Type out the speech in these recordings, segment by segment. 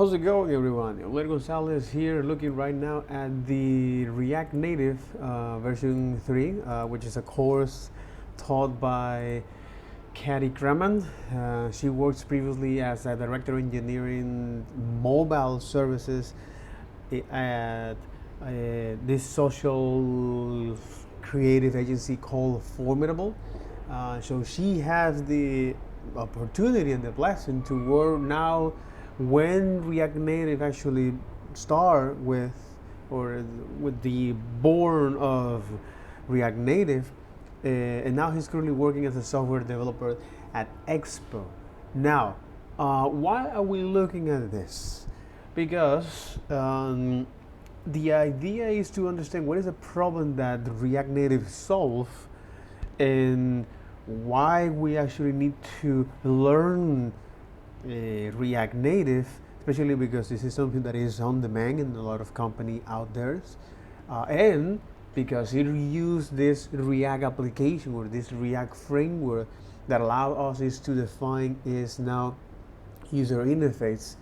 How's it going, everyone? Euler Gonzalez here, looking right now at the React Native version 3, which is a course taught by Katie Kremen. She works previously as a director of engineering mobile services at this social creative agency called Formidable. So she has the opportunity and the blessing to work now when React Native actually start with, or with the born of React Native, and now he's currently working as a software developer at Expo. Now, why are we looking at this? Because the idea is to understand what is the problem that React Native solve, and why we actually need to learn React Native, especially because this is something that is on demand in a lot of company out there, and because it uses this React application or this React framework that allows us is to define is now user interface,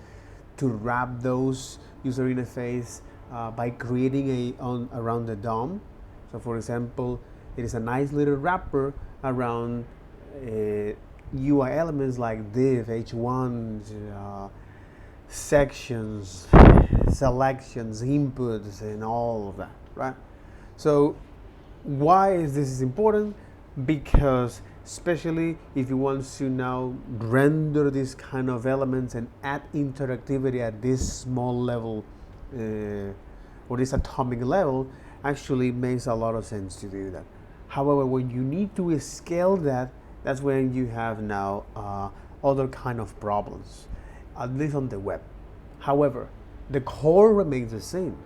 to wrap those user interface by creating around the DOM. So for example, it is a nice little wrapper around UI elements like div, h1, sections, selections, inputs, and all of that, right? So why is this important? Because especially if you want to now render these kind of elements and add interactivity at this small level or this atomic level, actually makes a lot of sense to do that. However, when you need to scale that, that's when you have now other kind of problems, at least on the web. However, the core remains the same,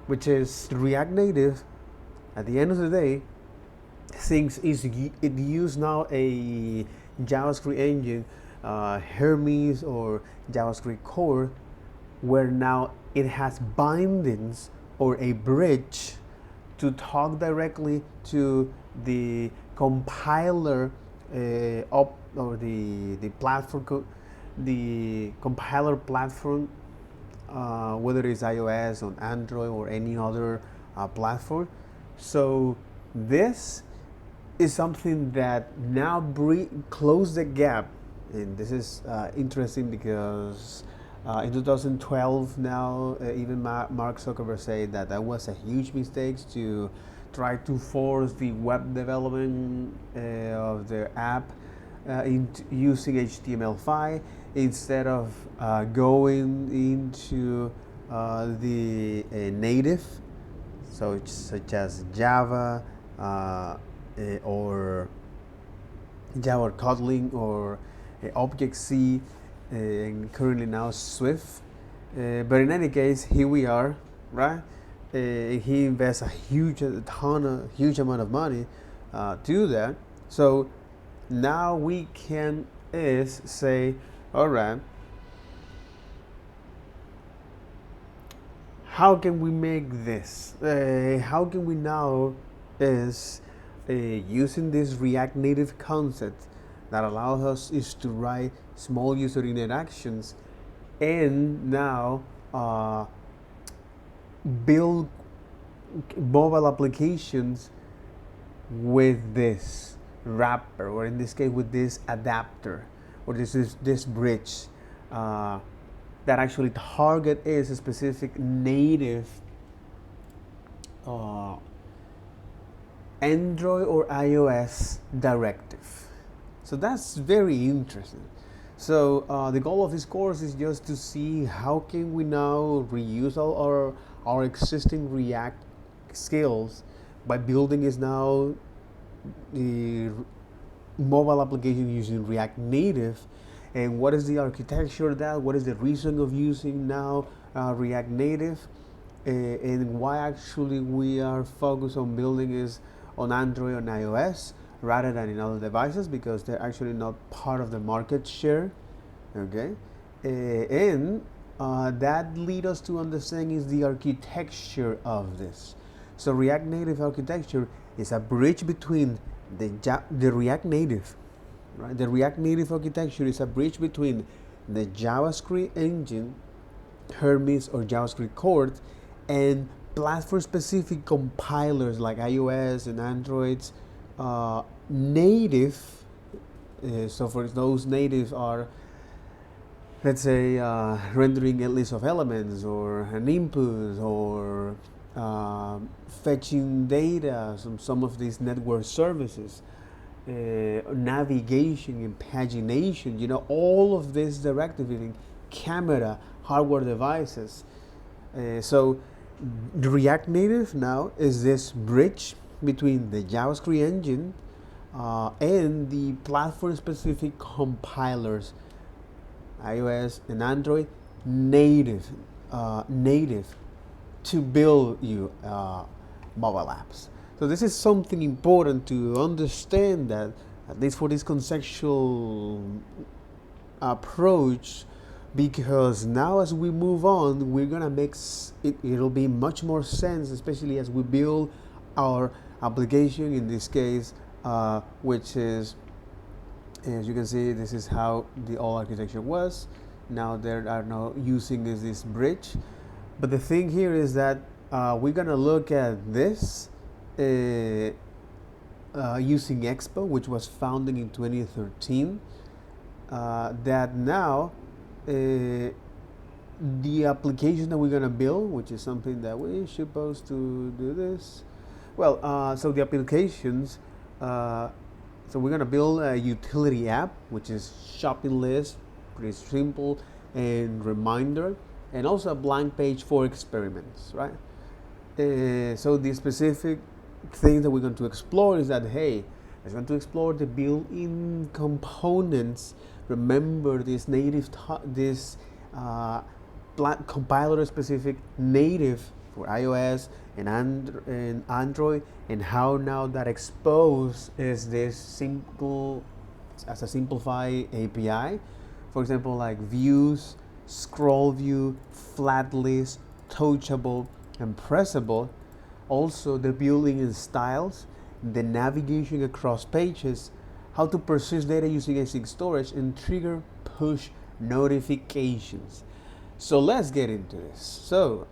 which is React Native. At the end of the day, it use now a JavaScript engine, Hermes or JavaScript core, where now it has bindings or a bridge to talk directly to the compiler or the platform, the compiler platform, whether it's iOS or Android or any other platform. So this is something that now close the gap, and this is interesting because in 2012 now even Mark Zuckerberg said that was a huge mistake to try to force the web development of the app into using HTML5 instead of going into the native, so such as Java or Java Kotlin or Object-C, and currently now Swift. But in any case, here we are, right? He invests a huge amount of money to do that. So now we can say, all right, how can we make this? How can we now using this React Native concept that allows us is to write small user interactions and now build mobile applications with this wrapper, or in this case with this adapter, or this bridge that actually target is a specific native Android or iOS directive. So that's very interesting. So the goal of this course is just to see how can we now reuse all our existing React skills by building is now the mobile application using React Native, and what is the architecture of that, what is the reason of using now React Native, and why actually we are focused on building is on Android and iOS rather than in other devices, because they're actually not part of the market share. Okay, and that lead us to understand is the architecture of this. So React Native architecture is a bridge between the React Native, right? The React Native architecture is a bridge between the JavaScript engine Hermes or JavaScript cores, and platform-specific compilers like iOS and Android's native. So for those natives are, let's say, rendering a list of elements or an input or fetching data, some of these network services, navigation and pagination, all of this directive camera, hardware devices. So the React Native now is this bridge between the JavaScript engine and the platform-specific compilers, iOS and Android, native to build you mobile apps. So this is something important to understand, that at least for this conceptual approach, because now as we move on, we're gonna make it'll be much more sense, especially as we build our application in this case, which is, as you can see, this is how the old architecture was. Now they are now using this bridge. But the thing here is that we're gonna look at this using Expo, which was founded in 2013. That now the application that we're gonna build, which is something that we're supposed to do this. Well, so the applications. So we're gonna build a utility app, which is shopping list, pretty simple, and reminder, and also a blank page for experiments, right? So the specific thing that we're going to explore is that, hey, we're going to explore the built-in components. Remember this native, compiler-specific native for iOS and Android, and how now that Expose is this simple, as a simplified API. For example, like views, scroll view, flat list, touchable, and pressable. Also the built-in styles, the navigation across pages, how to persist data using async storage, and trigger push notifications. So let's get into this. So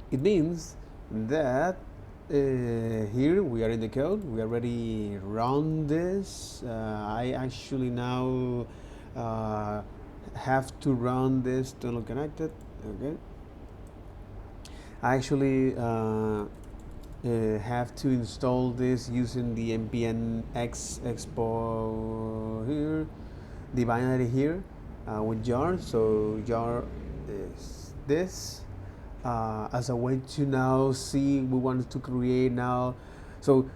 it means that here we are in the code. We already run this. I actually now have to run this tunnel connected. Okay. I actually have to install this using the npm expo here, the binary here with jar. So jar is this as a way to now see we wanted to create now. So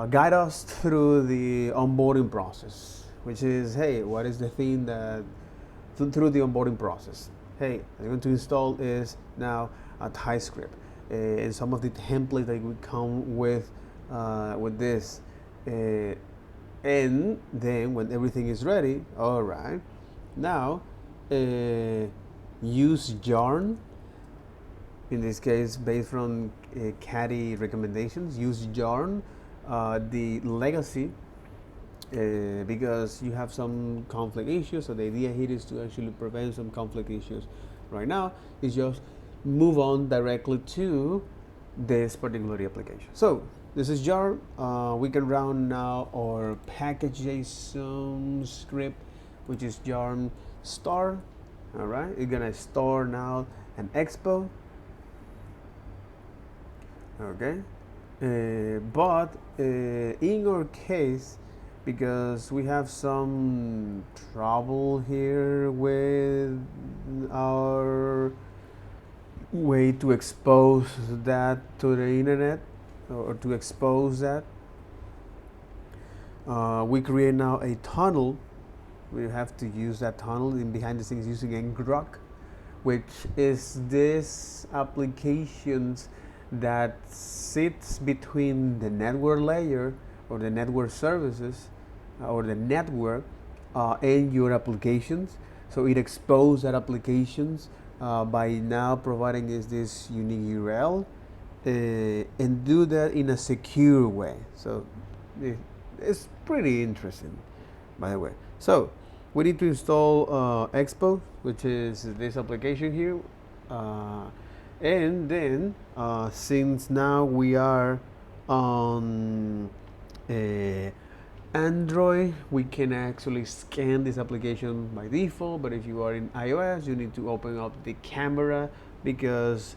guide us through the onboarding process, which is, hey, what is the thing that through the onboarding process? Hey, I'm going to install is now a TypeScript and some of the templates that would come with this, and then when everything is ready, all right, now use yarn. In this case, based on Caddy recommendations, use yarn, the legacy, because you have some conflict issues. So the idea here is to actually prevent some conflict issues. Right now, is just move on directly to this particular application. So this is jar. We can run now our package.json script, which is yarn star. All right, you're gonna store now an expo. Okay, but in our case, because we have some trouble here with our way to expose that to the internet, or to expose that, we create now a tunnel. We have to use that tunnel in behind the scenes using ngrok, which is this applications that sits between the network layer or the network services or the network and your applications. So it exposes that applications by now providing us this unique URL and do that in a secure way. So it's pretty interesting, by the way. So we need to install Expo, which is this application here, and then since now we are on Android, we can actually scan this application by default, but if you are in iOS, you need to open up the camera because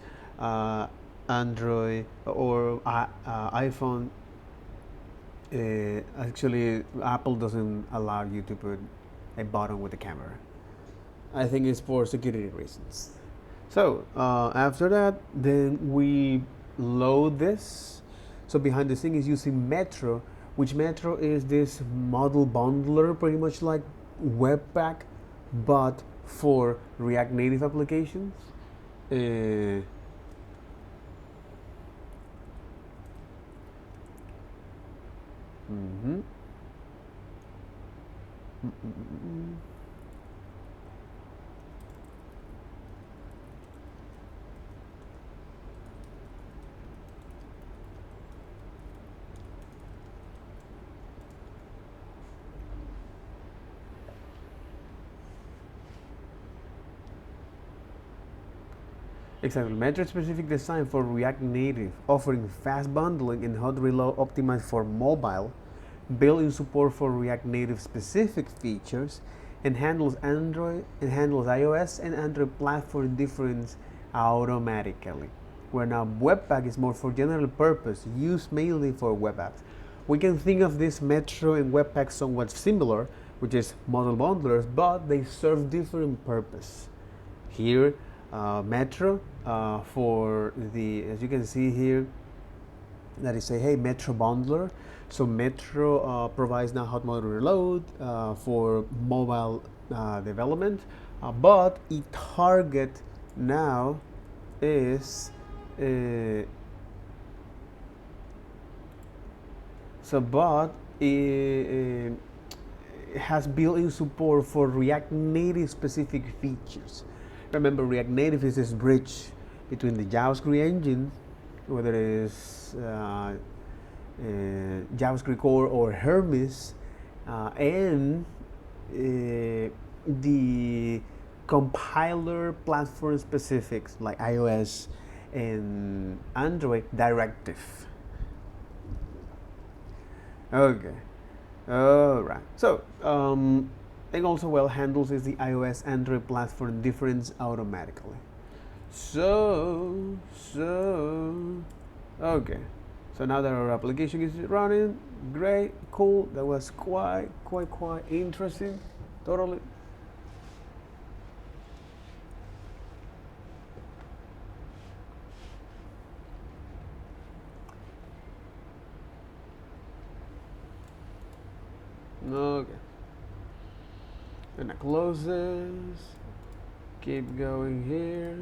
Android or iPhone, actually Apple doesn't allow you to put a button with the camera. I think it's for security reasons. So after that, then we load this. So behind the scene is using Metro, which Metro is this model bundler, pretty much like Webpack, but for React Native applications. Mm-hmm. Exactly. Metro-specific design for React Native, offering fast bundling and hot reload optimized for mobile, built-in support for React Native specific features, and handles Android and handles iOS and Android platform difference automatically. Where now Webpack is more for general purpose, used mainly for web apps. We can think of this Metro and Webpack somewhat similar, which is model bundlers, but they serve different purpose. Here, Metro for the, as you can see here, that is say, hey, Metro bundler. So Metro provides now hot mode reload for mobile development, but its target now is it has built-in support for React Native specific features. Remember, React Native is this bridge between the JavaScript engine, whether it is JavaScript Core or Hermes, and the compiler platform specifics like iOS and Android directive. Okay, all right. So, and also well handles is the iOS Android platform difference automatically. So okay. So now that our application is running, great, cool. That was quite interesting. Totally. Okay. And I close this. Keep going here.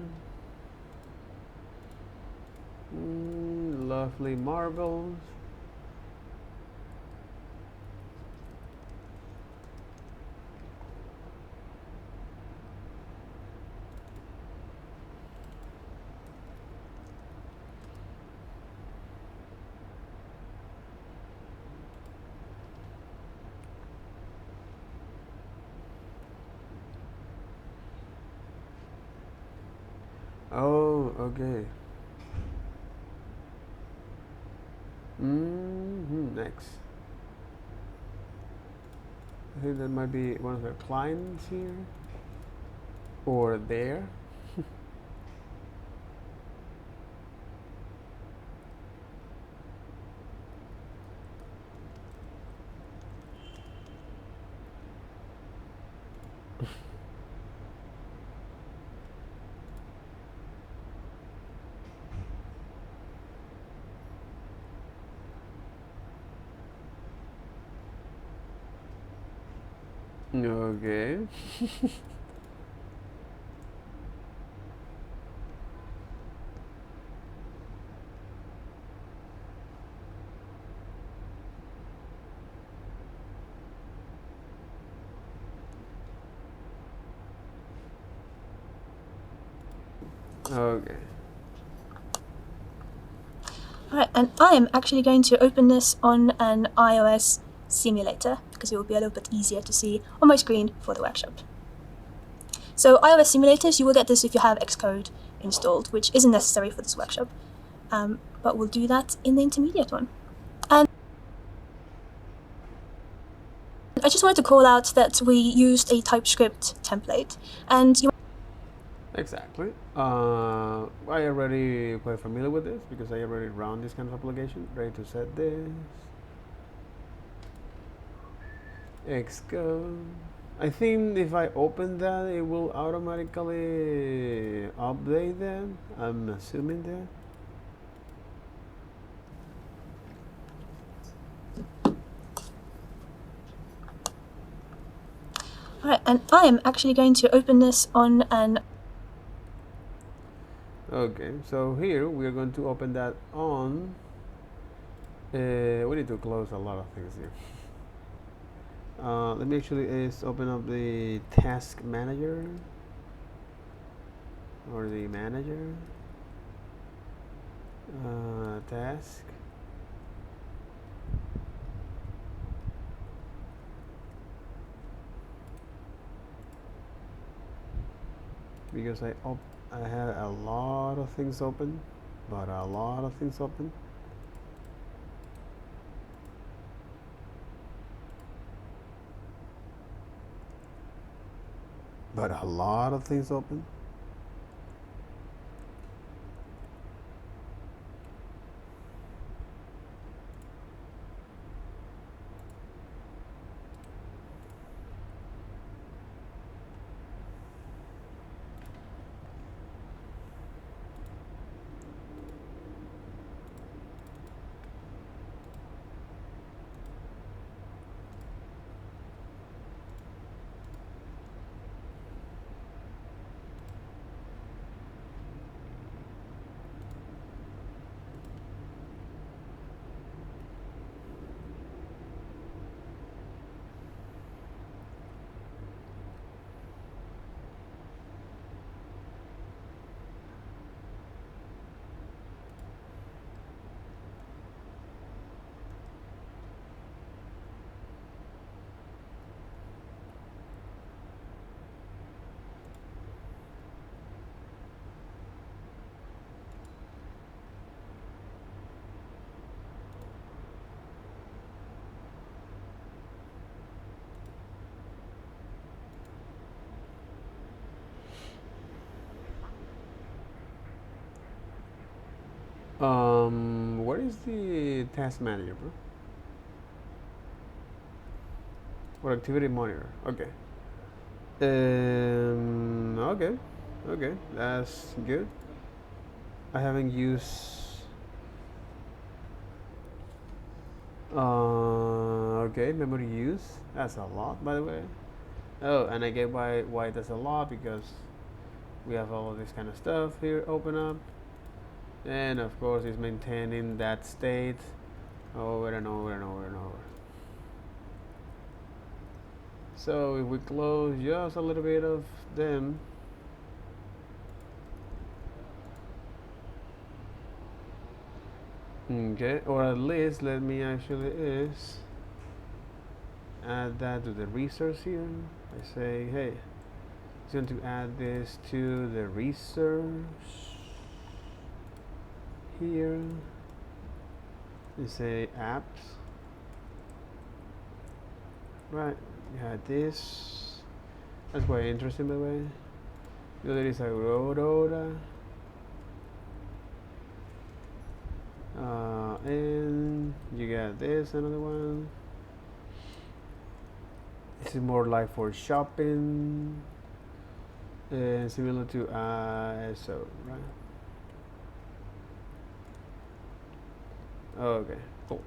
Lovely marbles. Oh, okay. Next. I think that might be one of their clients here. Or there. Okay. Okay. Alright, and I am actually going to open this on an iOS simulator. because it will be a little bit easier to see on my screen for the workshop. So iOS simulators, you will get this if you have Xcode installed, which isn't necessary for this workshop, but we'll do that in the intermediate one. And I just wanted to call out that we used a TypeScript template, and you... Exactly. I already quite familiar with this because I already run this kind of application. Ready to set this. Xcode. I think if I open that, it will automatically update them. I'm assuming that. Alright, and I am actually going to open this on an... Okay, so here we are going to open that on. We need to close a lot of things here. Let me actually open up the task manager or the manager task. Because I had a lot of things open, but a lot of things open. But a lot of things open. What is the task manager, bro? Or activity monitor? Okay. Okay, that's good. I haven't used. Okay, memory use. That's a lot, by the way. Oh, and I get why that's a lot, because we have all of this kind of stuff here open up. And of course it's maintaining that state over and over and over and over. So if we close just a little bit of them, okay, or at least let me actually add that to the resource here. I say, hey, it's going to add this to the resource here. You say apps, right? We had this. That's quite interesting, by the way. There is Aurora, and you got this another one. This is more like for shopping, similar to ISO, right? Okay, cool.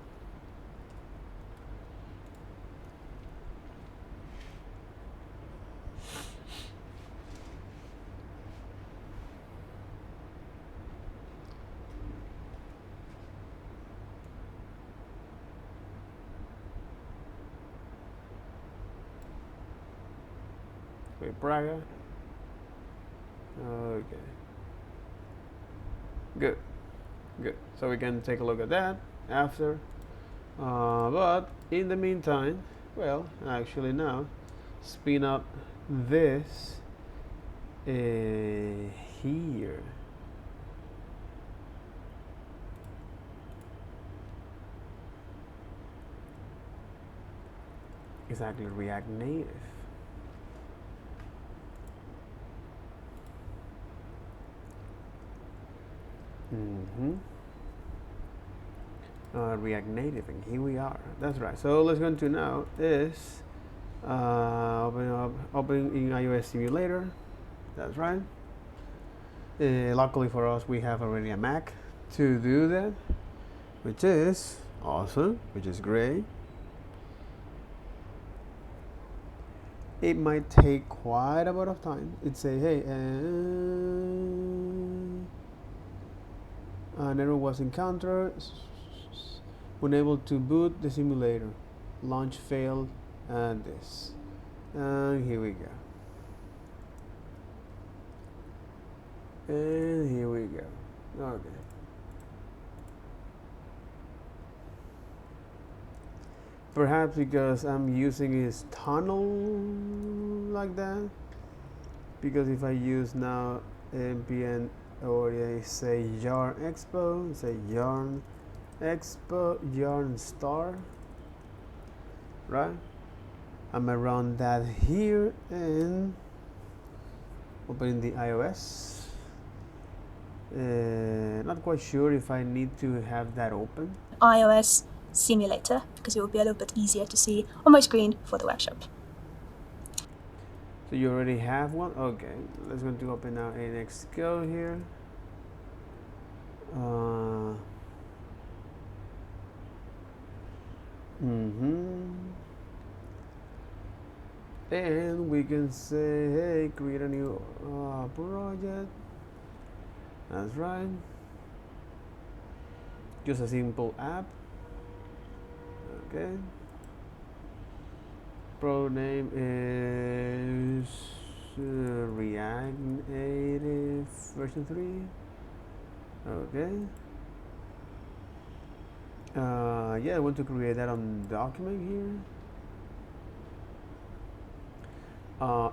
Wait, Braga. Okay. Good. Good. So we can take a look at that after. But in the meantime, Well, actually now, spin up this here. Exactly, React Native. React Native, and here we are. That's right. So let's go into now is open in iOS Simulator. That's right. Luckily for us, we have already a Mac to do that, which is awesome, which is great. It might take quite a bit of time. It say, hey, an error was encountered. Unable to boot the simulator. Launch failed, and this. And here we go. And here we go. Okay. Perhaps because I'm using his tunnel like that. Because if I use now npm or I say yarn expo, say yarn expo yarn star, right? I'm around that here and opening the iOS. Not quite sure if I need to have that open. iOS simulator, because it will be a little bit easier to see on my screen for the workshop. So you already have one? Okay, let's go to open now in Expo here. And we can say, hey, create a new project. That's right. Just a simple app. Okay. Pro name is React Native version 3. Okay. Yeah, I want to create that on document here.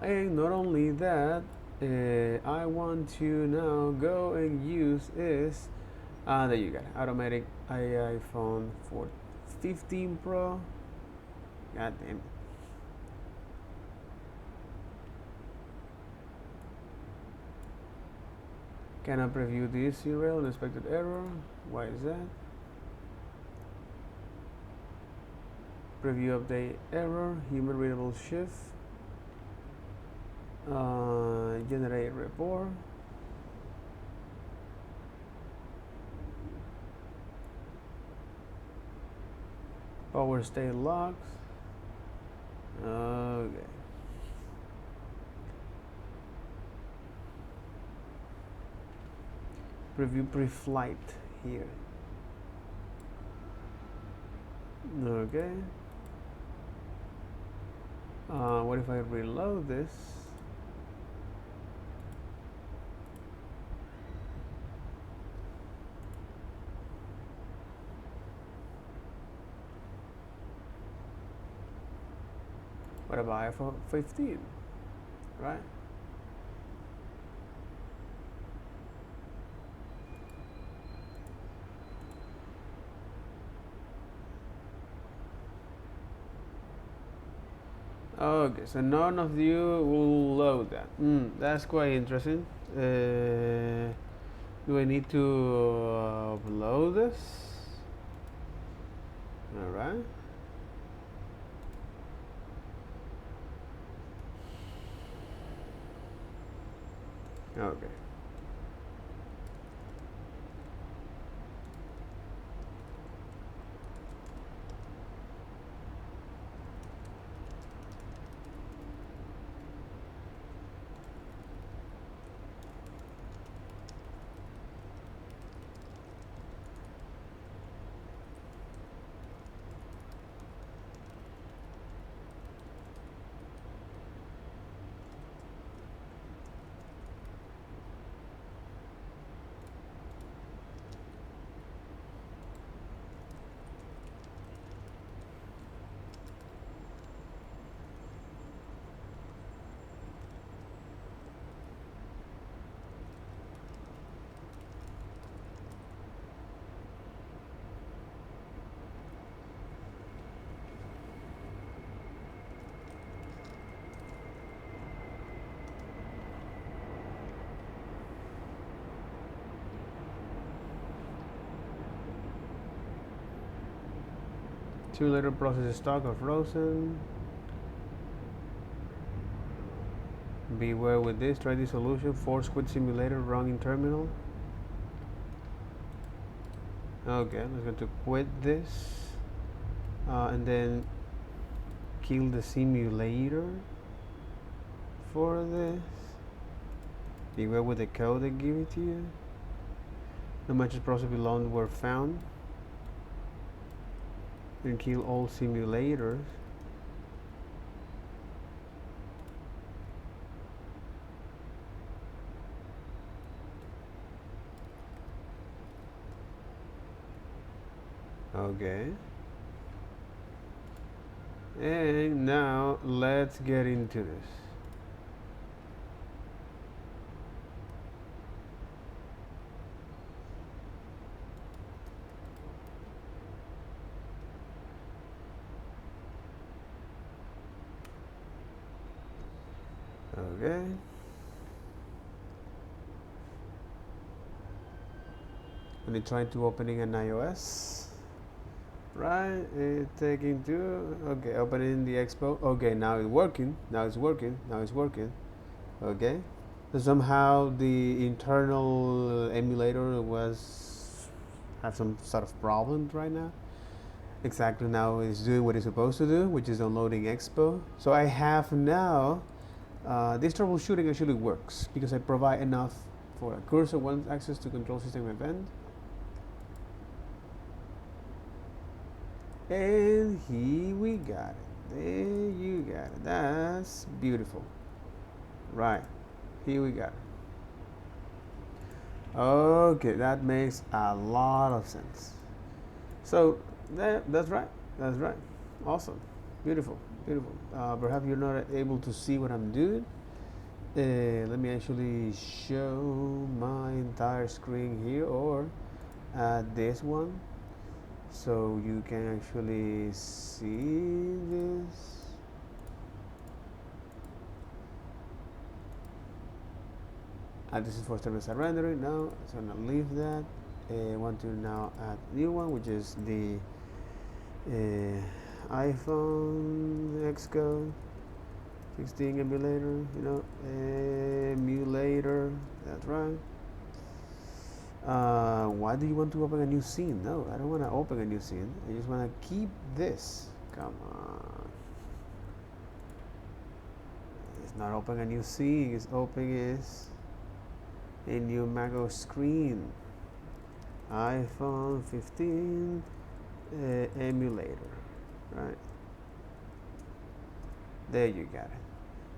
And not only that, I want to now go and use is there you go, automatic iPhone 15 Pro. God damn it. Cannot preview this URL, unexpected error. Why is that? Preview update error, human readable shift. Generate report. Power state logs. Okay. Preview pre-flight here. Okay. What if I reload this? What about iPhone 15? Right? Okay, so none of you will load that. That's quite interesting. Do I need to upload this? All right. Okay. Simulator process stock or frozen. Beware with this. Try this solution. Force quit simulator. Wrong in terminal. Okay, let's go to quit this. And then kill the simulator for this. Beware with the code they give it to you. No matches process belong were found. And kill all simulators. Okay. And now let's get into this. Okay. And it trying to opening an iOS. Right, it's taking two. Okay, opening the Expo. Okay, now it's working. Now it's working. Now it's working. Okay. So somehow the internal emulator have some sort of problem right now. Exactly, now it's doing what it's supposed to do, which is downloading Expo. So I have now this troubleshooting actually works because I provide enough for a cursor wants access to control system event. And here we got it. There you got it. That's beautiful. Right. Here we got it. Okay, that makes a lot of sense. So that's right. That's right. Awesome. Beautiful. Beautiful. Perhaps you're not able to see what I'm doing. Let me actually show my entire screen here or this one. So you can actually see this. This is for server-side rendering. Now, so I'm gonna leave that. I want to now add new one, which is the iPhone Xcode 16 emulator. Emulator. That's right. Why do you want to open a new scene? No, I don't want to open a new scene. I just want to keep this. Come on. It's not opening a new scene. It's opening a new macOS screen. iPhone 15 emulator. Right. There you got it.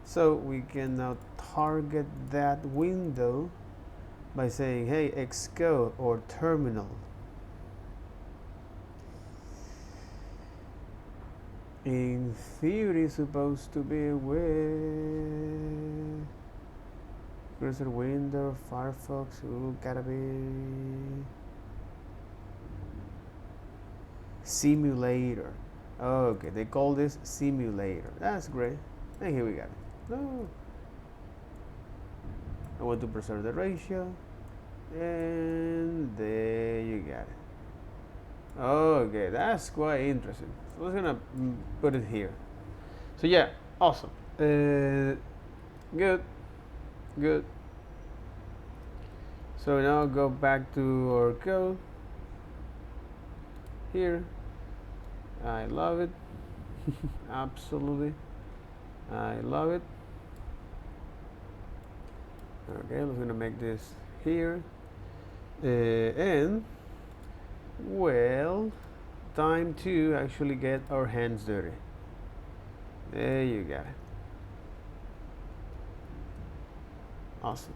So we can now target that window by saying, hey, Xcode or terminal. In theory, supposed to be with cursor window, Firefox. Ooh, gotta be simulator. Okay, they call this simulator. That's great. And here we got it. Oh. I want to preserve the ratio, and there you got it. Okay, that's quite interesting. So we're gonna put it here. So yeah, awesome. Good. So now go back to our code here. I love it. Absolutely, I love it. Okay, I'm gonna make this here, and well, time to actually get our hands dirty. There you got it. Awesome.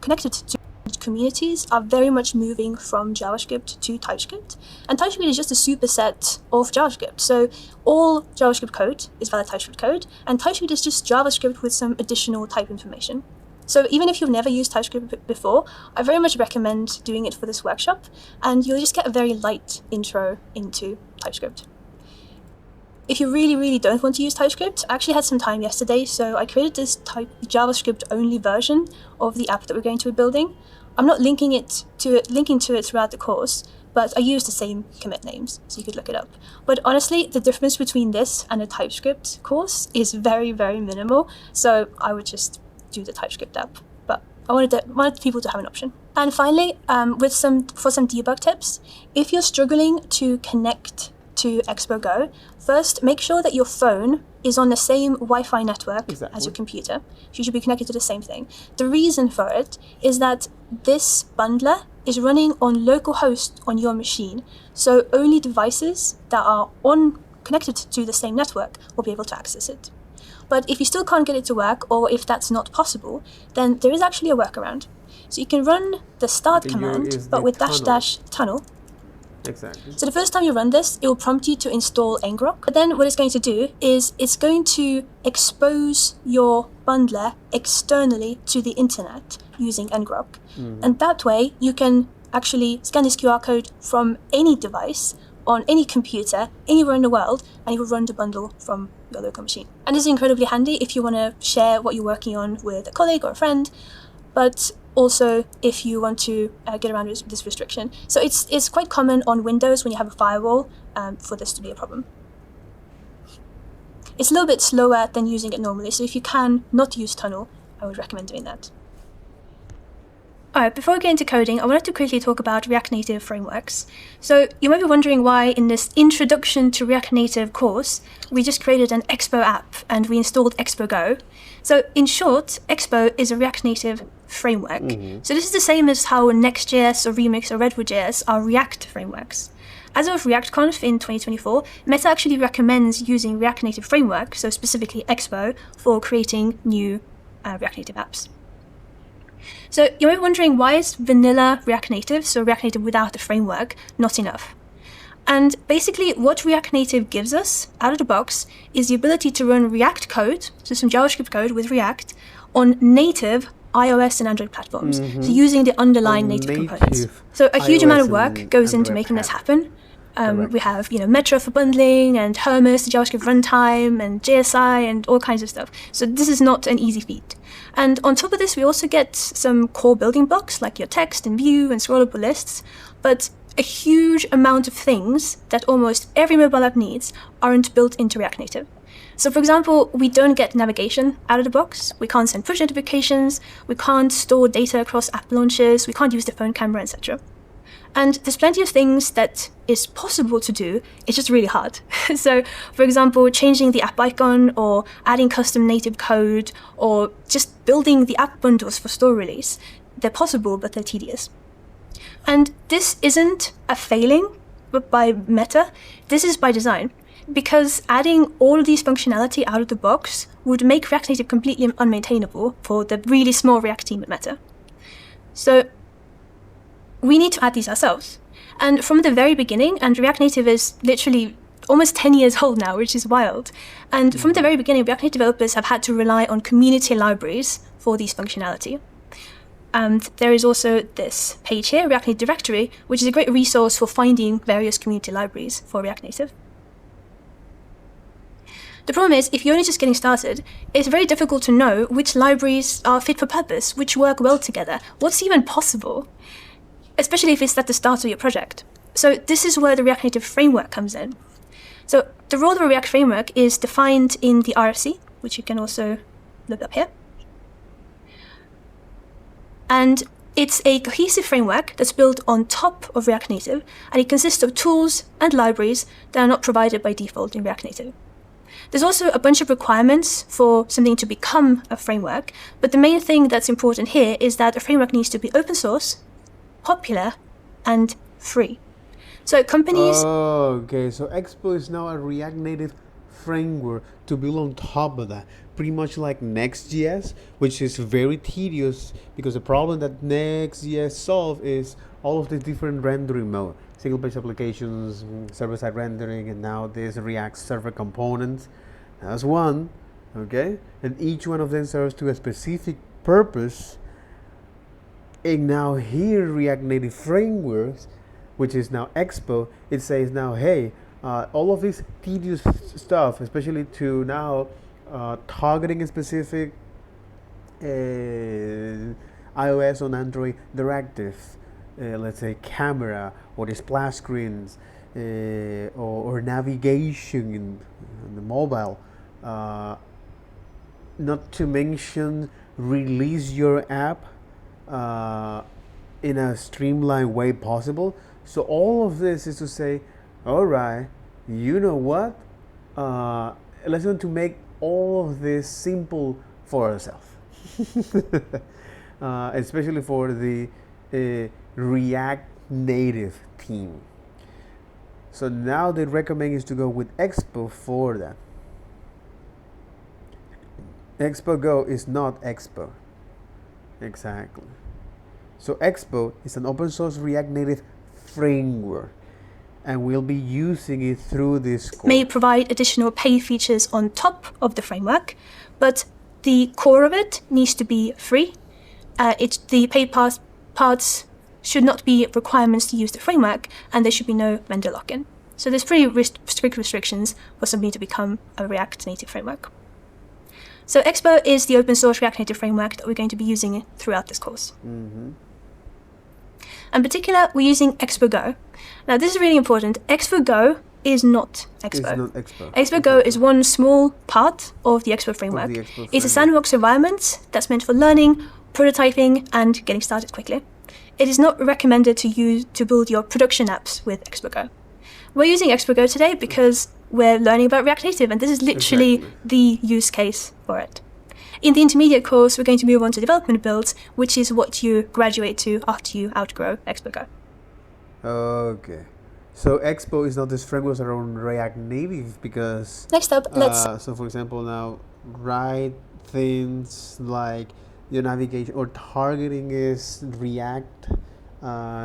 Connected to communities are very much moving from JavaScript to TypeScript, and TypeScript is just a superset of JavaScript. So all JavaScript code is valid TypeScript code, and TypeScript is just JavaScript with some additional type information. So even if you've never used TypeScript before, I very much recommend doing it for this workshop, and you'll just get a very light intro into TypeScript. if you really don't want to use TypeScript, I actually had some time yesterday, so I created this JavaScript-only version of the app that we're going to be building. I'm not linking to it throughout the course, but I used the same commit names, so you could look it up. But honestly, the difference between this and a TypeScript course is very minimal, so I would just do the TypeScript app. But I wanted people to have an option. And finally, for some debug tips, if you're struggling to connect to Expo Go, first make sure that your phone is on the same Wi-Fi network as your computer. You should be connected to the same thing. The reason for it is that this bundler is running on localhost on your machine, so only devices that are connected to the same network will be able to access it. But if you still can't get it to work, or if that's not possible, then there is actually a workaround. So you can run the start command, but with --tunnel. Exactly. So the first time you run this, it will prompt you to install ngrok. But then what it's going to do is it's going to expose your bundler externally to the internet using ngrok. And that way you can actually scan this QR code from any device on any computer anywhere in the world, and it will run the bundle from your local machine. And this is incredibly handy if you want to share what you're working on with a colleague or a friend, but also if you want to get around this restriction. So it's quite common on Windows when you have a firewall for this to be a problem. It's a little bit slower than using it normally, so if you can not use tunnel, I would recommend doing that. Alright, before we get into coding, I wanted to quickly talk about React Native frameworks. So you might be wondering why in this Introduction to React Native course, we just created an Expo app and we installed Expo Go. So in short, Expo is a React Native framework. So this is the same as how Next.js or Remix or Redwood.js are React frameworks. As of ReactConf in 2024, Meta actually recommends using React Native framework, so specifically Expo, for creating new React Native apps. So you might be wondering, why is vanilla React Native, so React Native without the framework, not enough? And basically what React Native gives us out of the box is the ability to run React code, so some JavaScript code with React, on native iOS and Android platforms, so using the underlying native components. So a huge amount of work goes into making this happen. We have, Metro for bundling, and Hermes, the JavaScript runtime, and JSI, and all kinds of stuff. So this is not an easy feat. And on top of this, we also get some core building blocks, like your text and view and scrollable lists, but a huge amount of things that almost every mobile app needs aren't built into React Native. So for example, we don't get navigation out of the box, we can't send push notifications, we can't store data across app launchers, we can't use the phone camera, etc. And there's plenty of things that is possible to do, it's just really hard. So, for example, changing the app icon, or adding custom native code, or just building the app bundles for store release. They're possible, but they're tedious. And this isn't a failing by Meta, this is by design. Because adding all of these functionality out of the box would make React Native completely unmaintainable for the really small React team at Meta. So we need to add these ourselves. And from the very beginning, and React Native is literally almost 10 years old now, which is wild. And from the very beginning, React Native developers have had to rely on community libraries for these functionality. And there is also this page here, React Native Directory, which is a great resource for finding various community libraries for React Native. The problem is, if you're only just getting started, it's very difficult to know which libraries are fit for purpose, which work well together, what's even possible, especially if it's at the start of your project. So this is where the React Native framework comes in. So the role of a React framework is defined in the RFC, which you can also look up here. And it's a cohesive framework that's built on top of React Native, and it consists of tools and libraries that are not provided by default in React Native. There's also a bunch of requirements for something to become a framework, but the main thing that's important here is that a framework needs to be open source, popular, and free. So companies... Okay, so Expo is now a React Native framework to build on top of that. Pretty much like Next.js, which is very tedious because the problem that Next.js solves is all of the different rendering mode. Single-page applications, server-side rendering, and now there's React server components. That's one, okay? And each one of them serves to a specific purpose. And now here, React Native frameworks, which is now Expo, it says now, hey, All of this tedious stuff, especially to now targeting a specific iOS on Android directives, let's say camera or the splash screens, or navigation in the mobile. Not to mention release your app in a streamlined way possible. So all of this is to say, all right, you know what? Let's going to make all of this simple for ourselves. Especially for the React Native team. So now they recommend is to go with Expo for that. Expo Go is not Expo. Exactly. So Expo is an open source React Native framework, and we'll be using it through this course. May provide additional paid features on top of the framework, but the core of it needs to be free. The paid parts should not be requirements to use the framework, and there should be no vendor lock-in. So there's pretty strict restrictions for something to become a React Native framework. So Expo is the open source React Native framework that we're going to be using throughout this course. In particular, we're using Expo Go. Now this is really important. Expo Go is not Expo. It's not Expo. Expo Go is one small part of the Expo framework. It's a sandbox environment that's meant for learning, prototyping, and getting started quickly. It is not recommended to build your production apps with Expo Go. We're using Expo Go today because we're learning about React Native, and this is literally the use case for it. In the intermediate course, we're going to move on to development builds, which is what you graduate to after you outgrow Expo Go. Okay. So Expo is not this framework around React Native because... Next up, let's... so for example, now write things like your navigation or targeting is React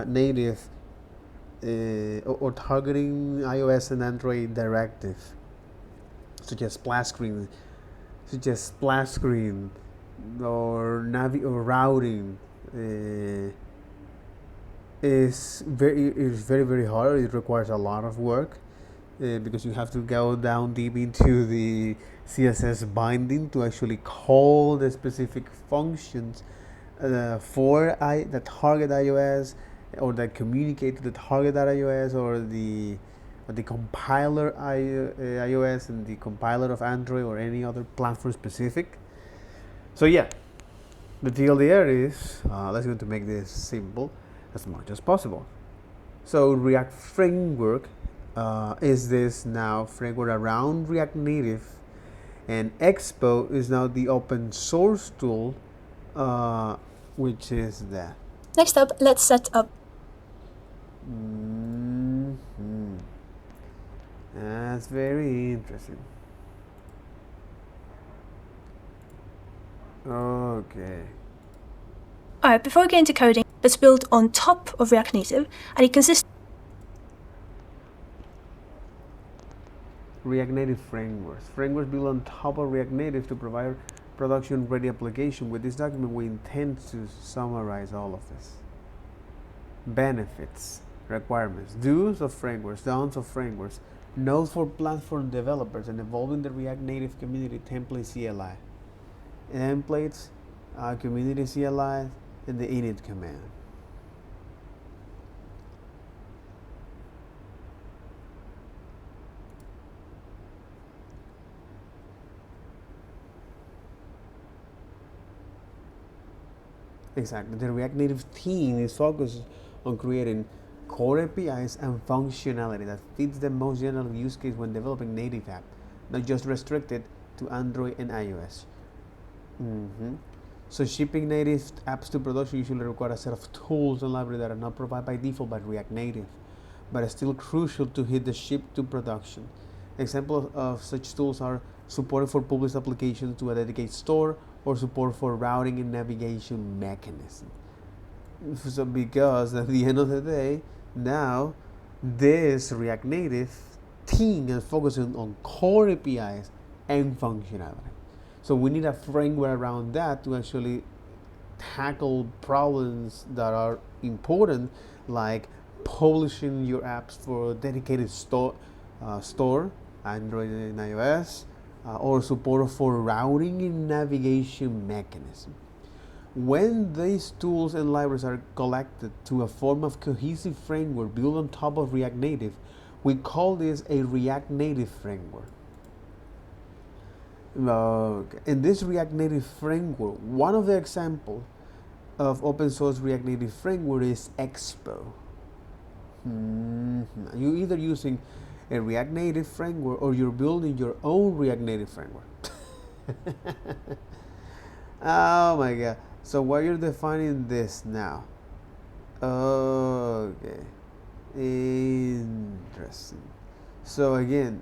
Native or targeting iOS and Android directive, such as splash screen, or routing. Is very hard. It requires a lot of work because you have to go down deep into the CSS binding to actually call the specific functions for the target iOS, or that communicate to the target iOS, or the compiler iOS and the compiler of Android or any other platform specific. So yeah, the deal there is let's go to make this simple as much as possible. So React Framework is this now framework around React Native, and Expo is now the open source tool, which is that. Next up, let's set up. That's very interesting. Okay. Alright, before we get into coding, let's build on top of React Native, and it consists React Native frameworks. Frameworks built on top of React Native to provide production-ready application. With this document, we intend to summarize all of this. Benefits, requirements, do's of frameworks, don'ts of frameworks, notes for platform developers, and evolving the React Native community template CLI. Templates, community CLI, and the init command. Exactly. The React Native team is focused on creating core APIs and functionality that fits the most general use case when developing native app, not just restricted to Android and iOS. So shipping native apps to production usually require a set of tools and libraries that are not provided by default by React Native, but are still crucial to hit the ship to production. Examples of such tools are support for published applications to a dedicated store, or support for routing and navigation mechanism. So because at the end of the day, now this React Native team is focusing on core APIs and functionality. So we need a framework around that to actually tackle problems that are important, like publishing your apps for a dedicated store, Store, Android and iOS, or support for routing and navigation mechanism. When these tools and libraries are collected to a form of cohesive framework built on top of React Native, we call this a React Native framework. In this React Native framework, one of the examples of open source React Native framework is Expo. You're either using a React Native framework or you're building your own React Native framework. Oh my god. So why you're defining this now? Okay. Interesting. So again,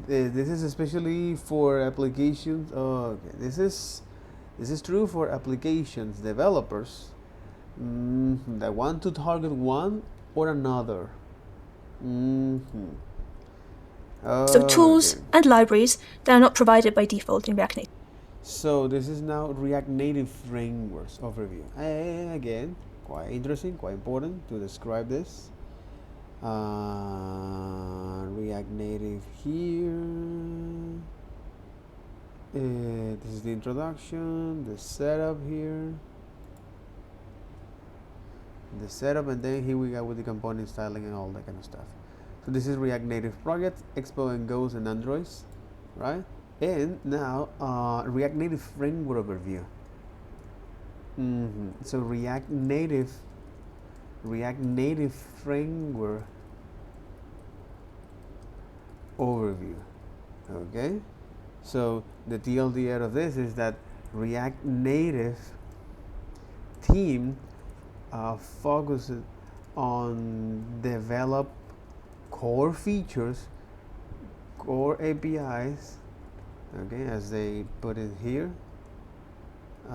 this is especially for applications. Okay, this is true for applications developers that want to target one or another. So tools and libraries that are not provided by default in React Native. So this is now React Native frameworks overview. Again, quite interesting, quite important to describe this. React Native here. This is the introduction, the setup here. The setup, and then here we go with the component styling and all that kind of stuff. So this is React Native project, Expo and Goes and Androids, right? And now React Native framework overview. So React Native framework overview. Okay, so the TLDR of this is that React Native team focuses on develop core features, core APIs. Okay, as they put it here. What?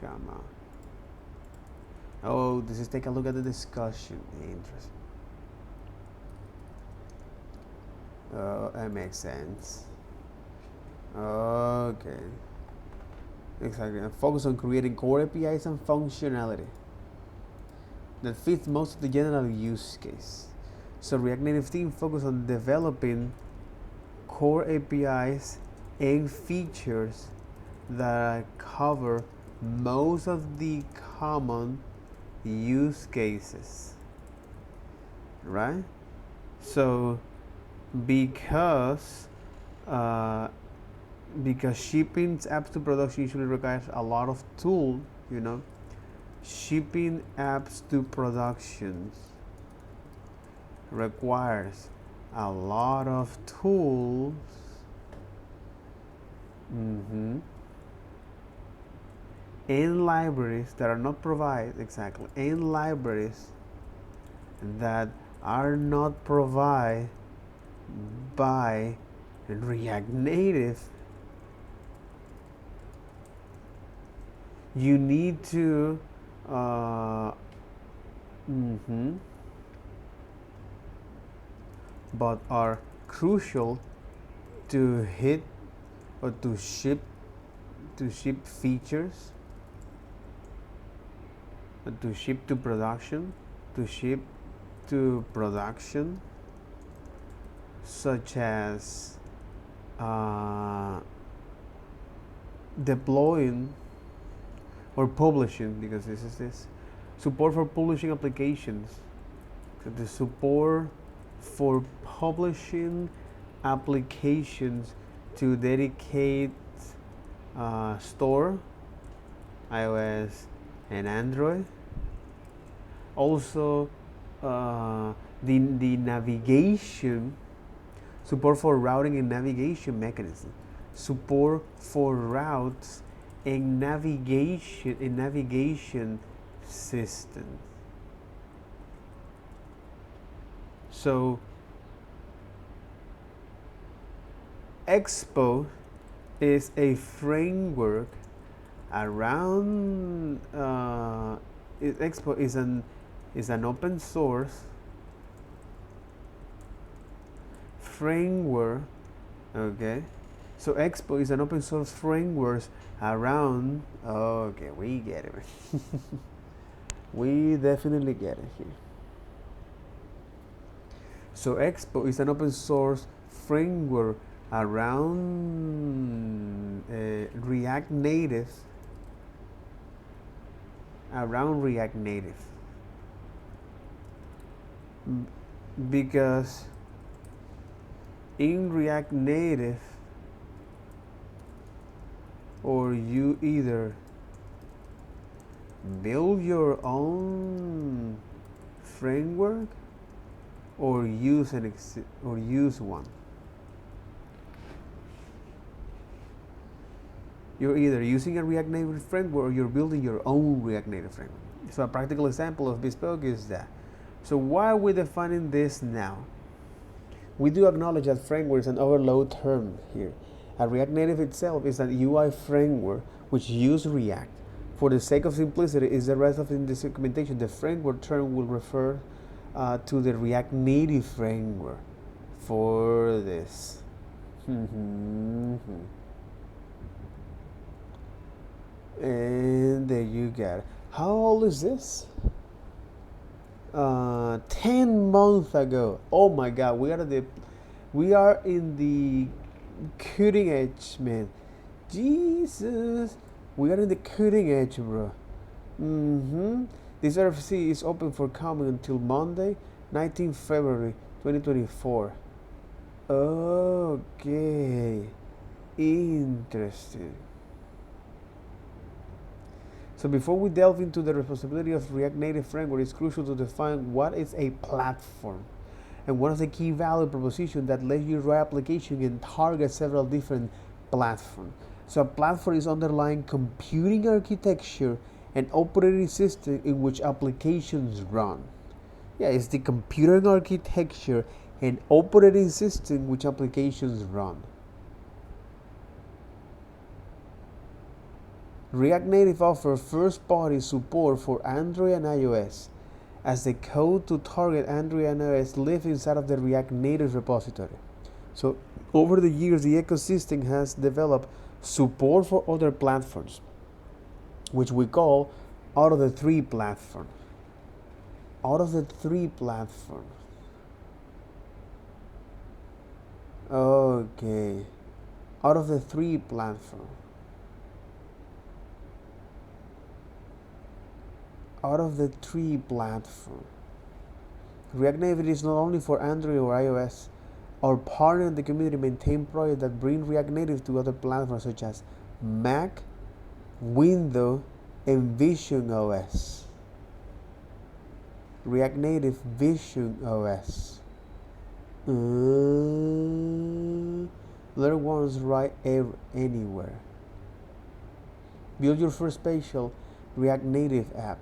Come on. Oh, this is take a look at the discussion. Interesting. Oh, that makes sense. Okay. Exactly. And focus on creating core APIs and functionality that fits most of the general use case. So React Native team focus on developing core APIs and features that cover most of the common use cases, right? So because shipping apps to production usually requires a lot of tools, shipping apps to productions requires a lot of tools. And libraries that are not provided and libraries that are not provided by React Native. You need to but are crucial to hit or to ship features, to ship to production, such as deploying or publishing, because this is support for publishing applications. So the support for publishing applications to dedicate store, iOS and Android. Also the navigation, support for routing and navigation mechanism, support for routes and navigation systems. So Expo is a framework around Expo is an open source framework. Okay, so Expo is an open source framework around, okay, we get it. We definitely get it here. So Expo is an open source framework around React Native. Because in React Native, or you either build your own framework or use one. You're either using a React Native framework or you're building your own React Native framework. So a practical example of bespoke is that. So why are we defining this now? We do acknowledge that framework is an overload term here. A React Native itself is an UI framework which uses React. For the sake of simplicity, is the rest of in this documentation. The framework term will refer to the React Native framework for this. And there you got it. How old is this? 10 months ago. Oh my God, we are in the cutting edge, man. Jesus, we are in the cutting edge, bro. This RFC is open for comment until Monday, 19 February 2024. Okay, interesting. So before we delve into the responsibility of React Native framework, it's crucial to define what is a platform and what is the key value proposition that lets you write application and target several different platforms. So a platform is underlying computing architecture and operating system in which applications run. Yeah, it's the computing architecture and operating system which applications run. React Native offers first-party support for Android and iOS, as the code to target Android and iOS lives inside of the React Native repository. So over the years, the ecosystem has developed support for other platforms, which we call out of the three platforms. Okay. Out of the three platforms. React Native is not only for Android or iOS. Our partner in the community maintain projects that bring React Native to other platforms such as Mac, Windows, and Vision OS. React Native Vision OS. Learn once, write anywhere. Build your first special React Native app.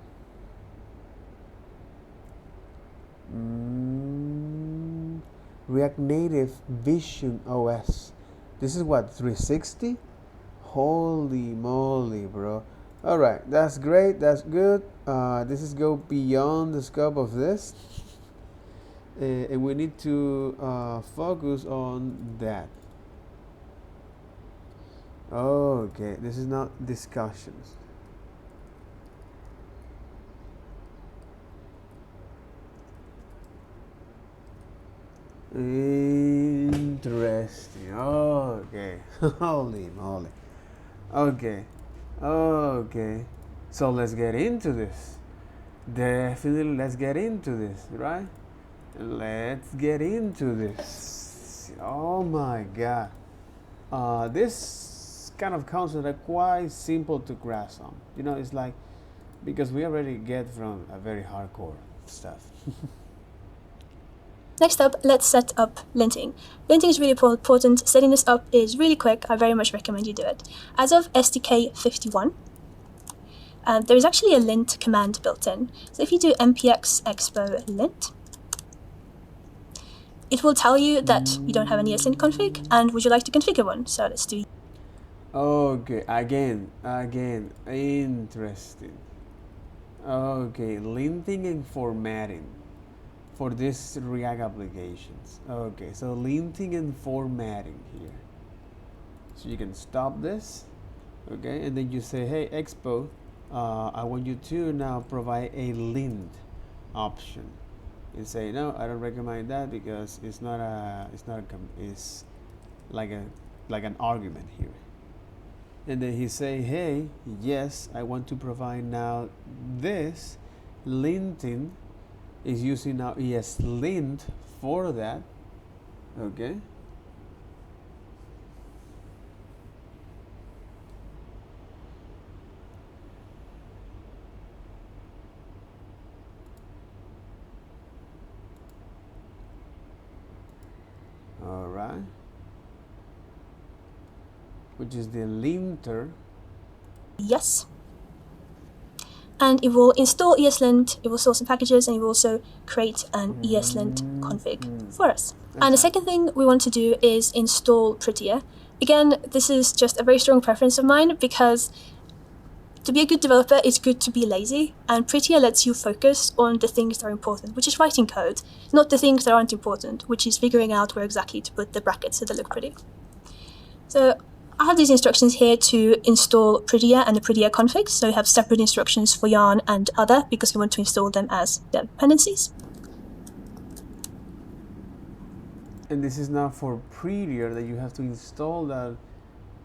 React Native Vision OS. This is what, 360? Holy moly, bro. Alright, that's great, that's good. This is go beyond the scope of this. And we need to focus on that. Okay, this is not discussions. Interesting. Okay. Holy moly. Okay. So let's get into this. Definitely, let's get into this, right? Let's get into this. Oh my God. This kind of concepts are quite simple to grasp on. You know, it's like, because we already get from a very hardcore stuff. Next up, let's set up linting. Linting is really important. Setting this up is really quick. I very much recommend you do it. As of SDK 51, there is actually a lint command built in. So if you do npx expo lint, it will tell you that you don't have any lint config, and would you like to configure one? So let's do. Okay, again, interesting. Okay, linting and formatting for this React applications. Okay, so linting and formatting here. So you can stop this, okay, and then you say, hey, Expo, I want you to now provide a lint option and say no, I don't recommend that because it's like an argument here. And then he say, hey, yes, I want to provide now this linting is using now ESLint for that. Okay. All right. Which is the linter. Yes. And it will install ESLint, it will store some packages, and it will also create an ESLint config for us. And the second thing we want to do is install Prettier. Again, this is just a very strong preference of mine because to be a good developer, it's good to be lazy, and Prettier lets you focus on the things that are important, which is writing code, not the things that aren't important, which is figuring out where exactly to put the brackets so they look pretty. So I have these instructions here to install Prettier and the Prettier configs, so we have separate instructions for yarn and other because we want to install them as dependencies. And this is now for Prettier that you have to install that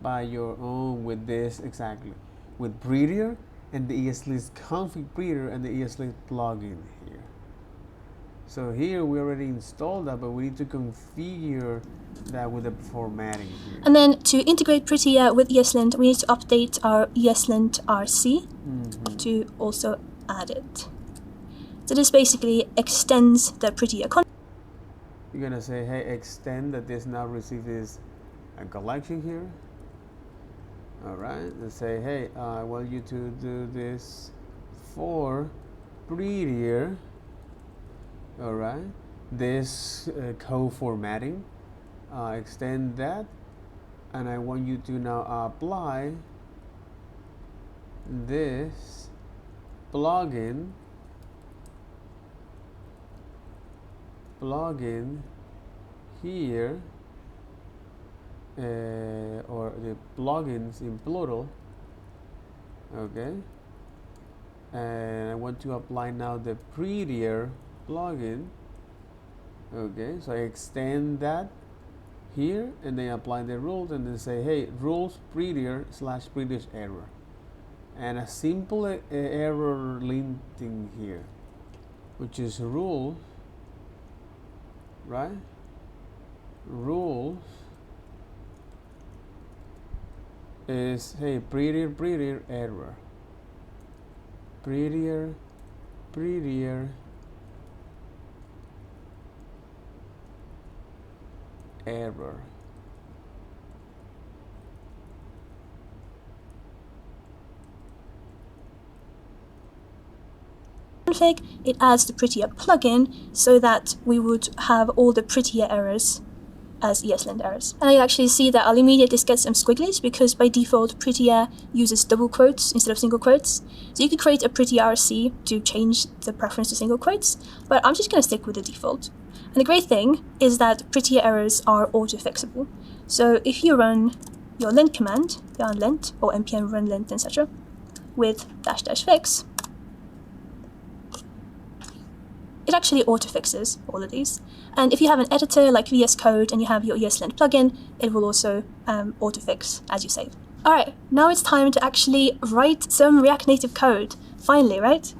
by your own with this exactly. With Prettier and the ESLint config Prettier and the ESLint plugin here. So here we already installed that, but we need to configure that with the formatting here. And then to integrate Prettier with ESLint, we need to update our ESLint RC to also add it. So this basically extends the Prettier content. You're gonna say, hey, extend that this now receives a collection here. All right, let's say, hey, I want you to do this for Prettier. All right, this code formatting, extend that, and I want you to now apply this plugin here, or the plugins in plural. Okay, and I want to apply now the Prettier plugin. Okay, so I extend that here and then apply the rules and then say, hey, rules Prettier / Prettier error, and a simple error linting here, which is rules, right? Rules is, hey, Prettier error, Prettier error. Config, it adds the Prettier plugin so that we would have all the Prettier errors as ESLint errors. And I actually see that I'll immediately get some squigglies because by default Prettier uses double quotes instead of single quotes. So you could create a Prettier RC to change the preference to single quotes, but I'm just going to stick with the default. And the great thing is that Prettier errors are auto-fixable. So if you run your lint command, yarn lint or npm run lint, etc., with --fix, it actually auto-fixes all of these. And if you have an editor like VS Code and you have your ESLint plugin, it will also auto-fix as you save. Alright, now it's time to actually write some React Native code. Finally, right?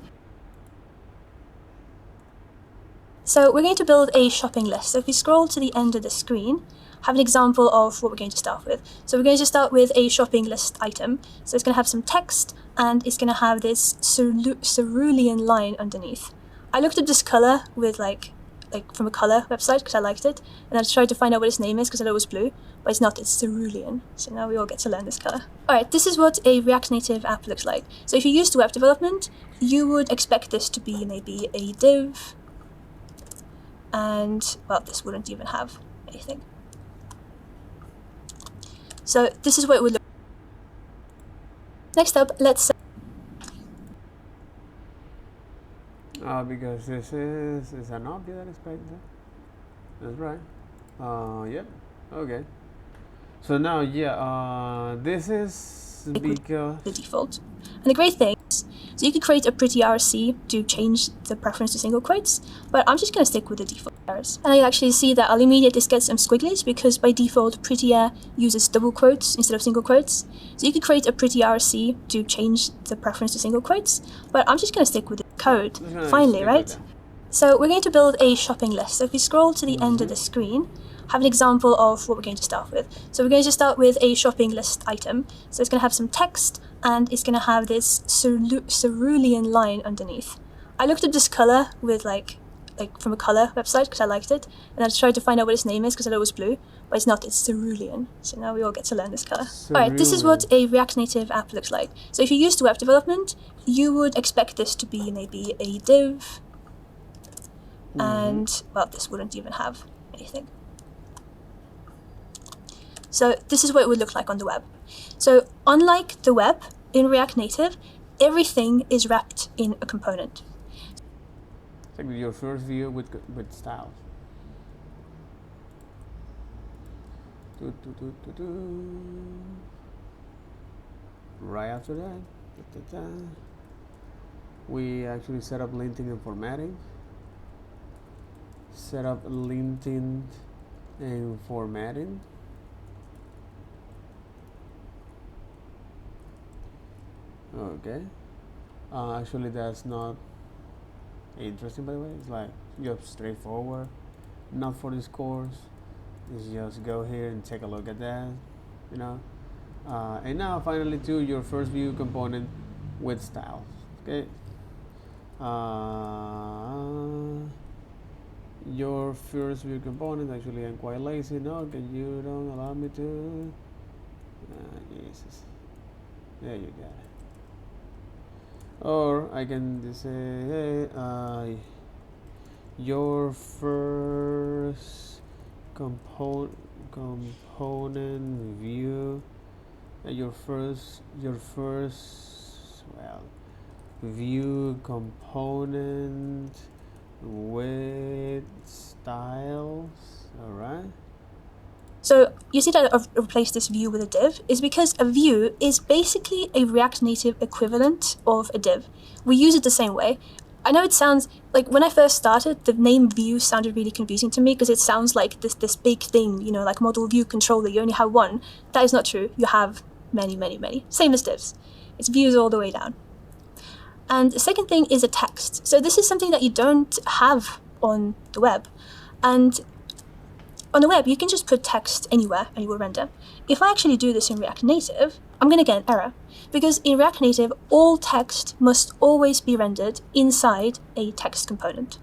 So we're going to build a shopping list. So if we scroll to the end of the screen, have an example of what we're going to start with. So we're going to start with a shopping list item. So it's going to have some text and it's going to have this cerulean line underneath. I looked up this color with like from a color website because I liked it, and I tried to find out what its name is because I thought it was blue, but it's not, it's cerulean. So now we all get to learn this color. Alright, this is what a React Native app looks like. So if you're used to web development, you would expect this to be maybe a div, and well, this wouldn't even have anything. So this is what it would look like. Next up, let's because this is an object that expects that. That's right. Yep. Okay. So now, yeah, this is because the default. And the great thing is So you could create a pretty RC to change the preference to single quotes, but I'm just going to stick with the default errors. And I actually see that I'll immediately get some squigglies because by default prettier uses double quotes instead of single quotes. So you could create a pretty RC to change the preference to single quotes, but I'm just going to stick with the code. Finally, right? So we're going to build a shopping list. So if we scroll to the end of the screen, have an example of what we're going to start with. So we're going to start with a shopping list item. So it's going to have some text and it's going to have this cerulean line underneath. I looked up this color with like from a color website because I liked it, and I tried to find out what its name is because I thought it was blue, but it's not, it's cerulean. So now we all get to learn this color. Alright, this is what a React Native app looks like. So if you're used to web development, you would expect this to be maybe a div, and well, this wouldn't even have anything. So this is what it would look like on the web. So unlike the web, in React Native, everything is wrapped in a component. It's like your first view with styles. Right after that, we actually set up linting and formatting. Set up linting and formatting. Okay. Actually, that's not interesting, by the way. It's like just straightforward. Not for this course. It's just go here and take a look at that. You know. And now, finally, to your first view component with styles. Okay. Your first view component. Actually, I'm quite lazy. No, can you don't allow me to? Jesus. There you go. Or I can just say, hey, your first component view, your first well view component with styles. All right. So you see that I've replaced this view with a div is because a view is basically a React Native equivalent of a div. We use it the same way. I know it sounds like when I first started, the name view sounded really confusing to me because it sounds like this big thing, you know, like model view controller. You only have one. That is not true. You have many, many, many. Same as divs. It's views all the way down. And the second thing is a text. So this is something that you don't have on the web. And on the web, you can just put text anywhere and it will render. If I actually do this in React Native, I'm going to get an error. Because in React Native, all text must always be rendered inside a text component.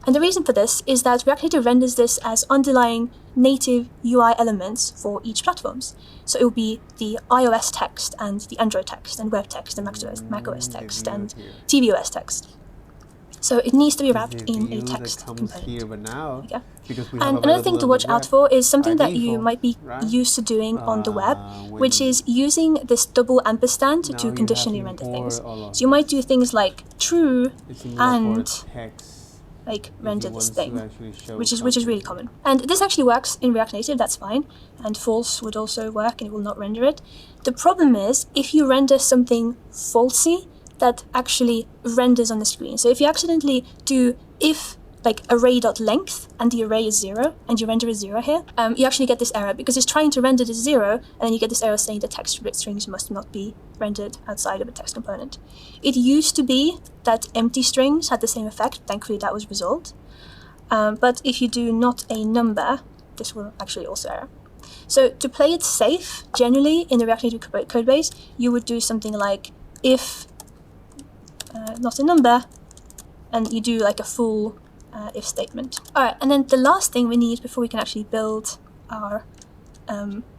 And the reason for this is that React Native renders this as underlying native UI elements for each platforms. So it will be the iOS text and the Android text and web text and macOS text and tvOS text. So it needs to be wrapped in a text component. Here, but now, because we and another thing to watch out for is something that you might be used to doing on the web, which is using this double ampersand to conditionally render things. So you might do things like true and like render this thing, which is really common. And this actually works in React Native, that's fine. And false would also work and it will not render it. The problem is if you render something falsy, that actually renders on the screen. So if you accidentally do if like array.length and the array is 0 and you render a 0 here, you actually get this error because it's trying to render this 0 and then you get this error saying the text strings must not be rendered outside of a text component. It used to be that empty strings had the same effect. Thankfully that was resolved. But if you do not a number, this will actually also error. So to play it safe, generally in the React Native codebase, you would do something like if not a number, and you do like a full if statement. Alright, and then the last thing we need before we can actually build our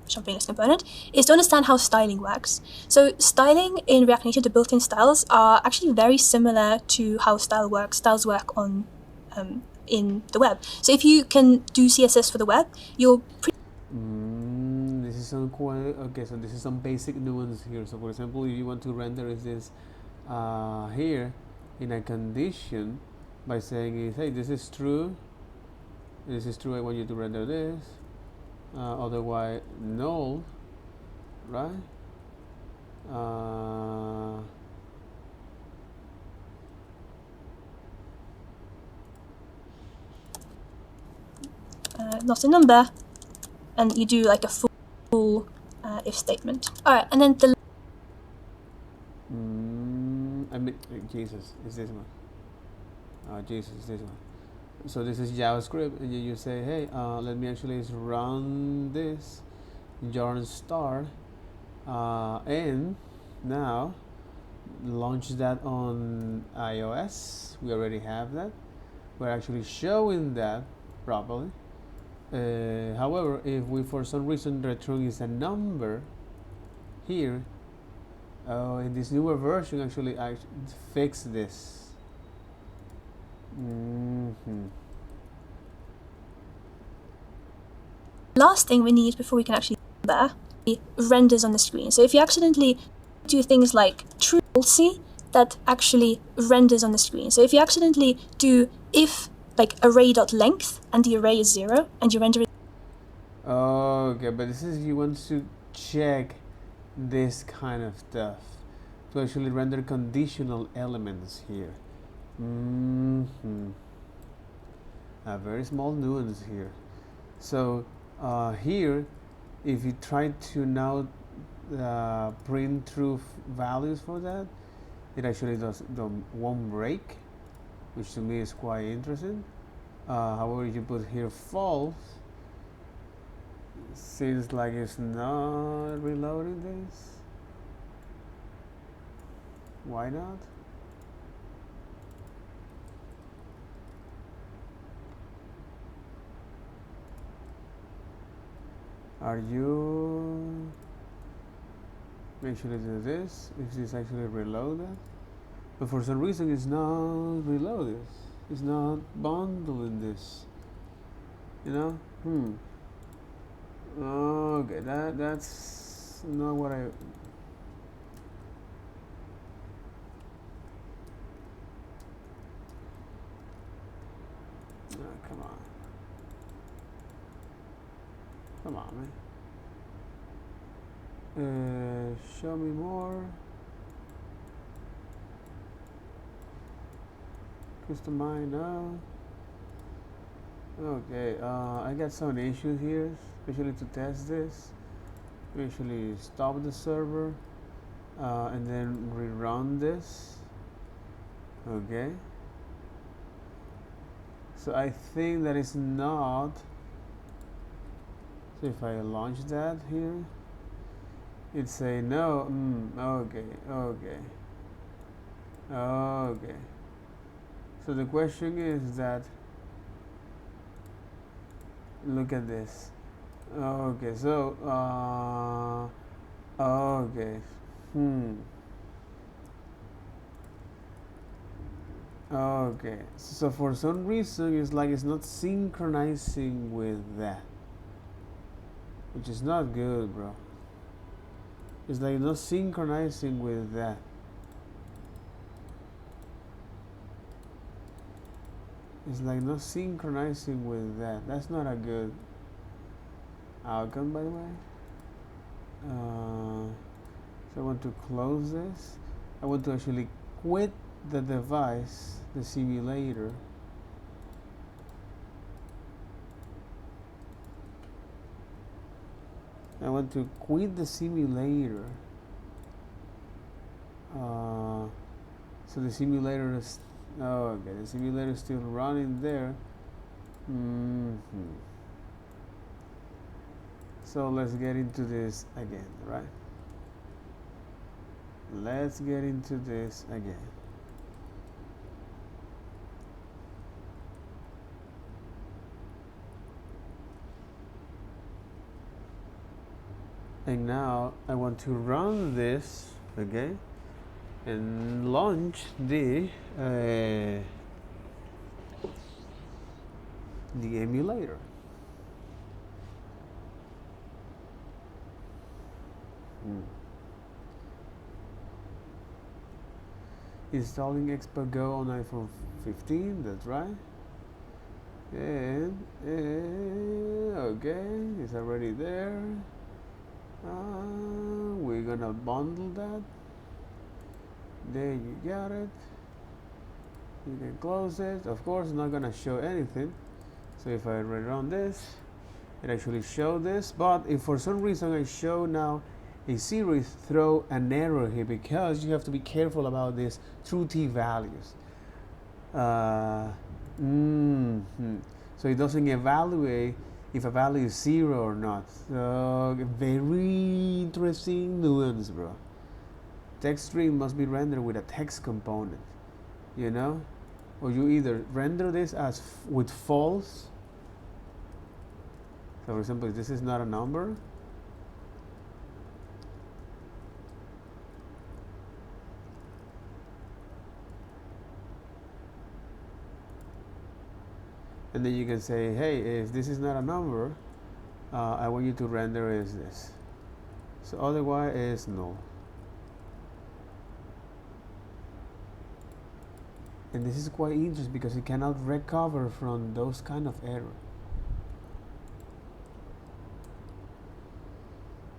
shopping list component is to understand how styling works. So styling in React Native, the built-in styles are actually very similar to how styles work on in the web. So if you can do CSS for the web, you'll this is some okay, so this is some basic nuance here. So for example, if you want to render this here in a condition by saying hey, this is true, I want you to render this, otherwise null, right? not a number, and you do like a full if statement. Alright, and then the I mean, Jesus, is this one? Jesus, is this one? So this is JavaScript, and you say, hey, let me actually run this yarn start, and now launch that on iOS. We already have that. We're actually showing that properly. However, if we for some reason return is a number here, in this newer version actually I fix this. last thing we need before we can actually there renders on the screen. So if you accidentally do things like true falsy, that actually renders on the screen. So if you accidentally do if like array.length and the array is 0 and you render it. Okay, but this is you want to check this kind of stuff to actually render conditional elements here. A very small nuance here. So here, if you try to now print true values for that, it actually won't break, which to me is quite interesting. However, if you put here false, seems like it's not reloading this. Why not? Are you make sure to do this if this actually reloaded? But for some reason it's not reloaded. It's not bundling this. You know? Okay, that's not what I. Oh, come on. Come on, man. Show me more. Customize now. Okay, I got some issues here, especially to test this. We actually stop the server and then rerun this. Okay. So I think that is not. So if I launch that here, it say no. Okay. So the question is that. Look at this. Okay, so okay. Okay, so for some reason it's like it's not synchronizing with that, which is not good, bro. It's like not synchronizing with that. It's like not synchronizing with that. That's not a good outcome, by the way. So I want to close this. I want to actually quit the device, the simulator. I want to quit the simulator. So the simulator is okay. The simulator is still running there. So let's get into this again, right? Let's get into this again. And now I want to run this, okay, and launch the emulator. Installing Expo Go on iPhone 15, that's right. And okay, it's already there. We're gonna bundle that. There you got it. You can close it. Of course, it's not gonna show anything. So if I rerun this, it actually showed this. But if for some reason I show now a series, throw an error here, because you have to be careful about this true t values. So it doesn't evaluate if a value is 0 or not. So very interesting nuance, bro. Text string must be rendered with a text component, you know, or you either render this as with false. So for example, if this is not a number, and then you can say, hey, if this is not a number, I want you to render is this. So otherwise is null. And this is quite interesting because it cannot recover from those kind of errors.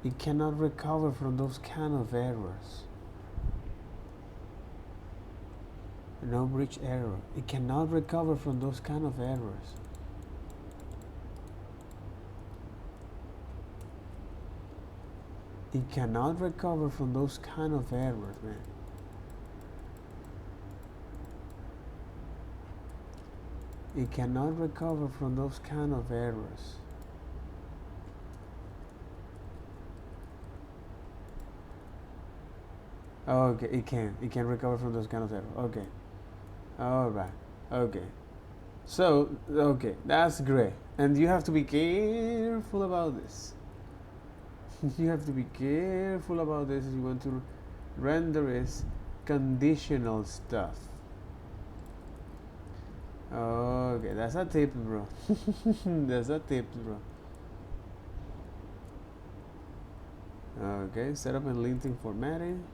It cannot recover from those kind of errors. No breach error. It cannot recover from those kind of errors. It cannot recover from those kind of errors, man. It cannot recover from those kind of errors. Okay, it can recover from those kind of errors. Okay. Alright. Okay. So, okay, that's great. And you have to be careful about this. You have to be careful about this if you want to render is conditional stuff. Okay, that's a tip, bro. That's a tip, bro. Okay, setup and linting formatting.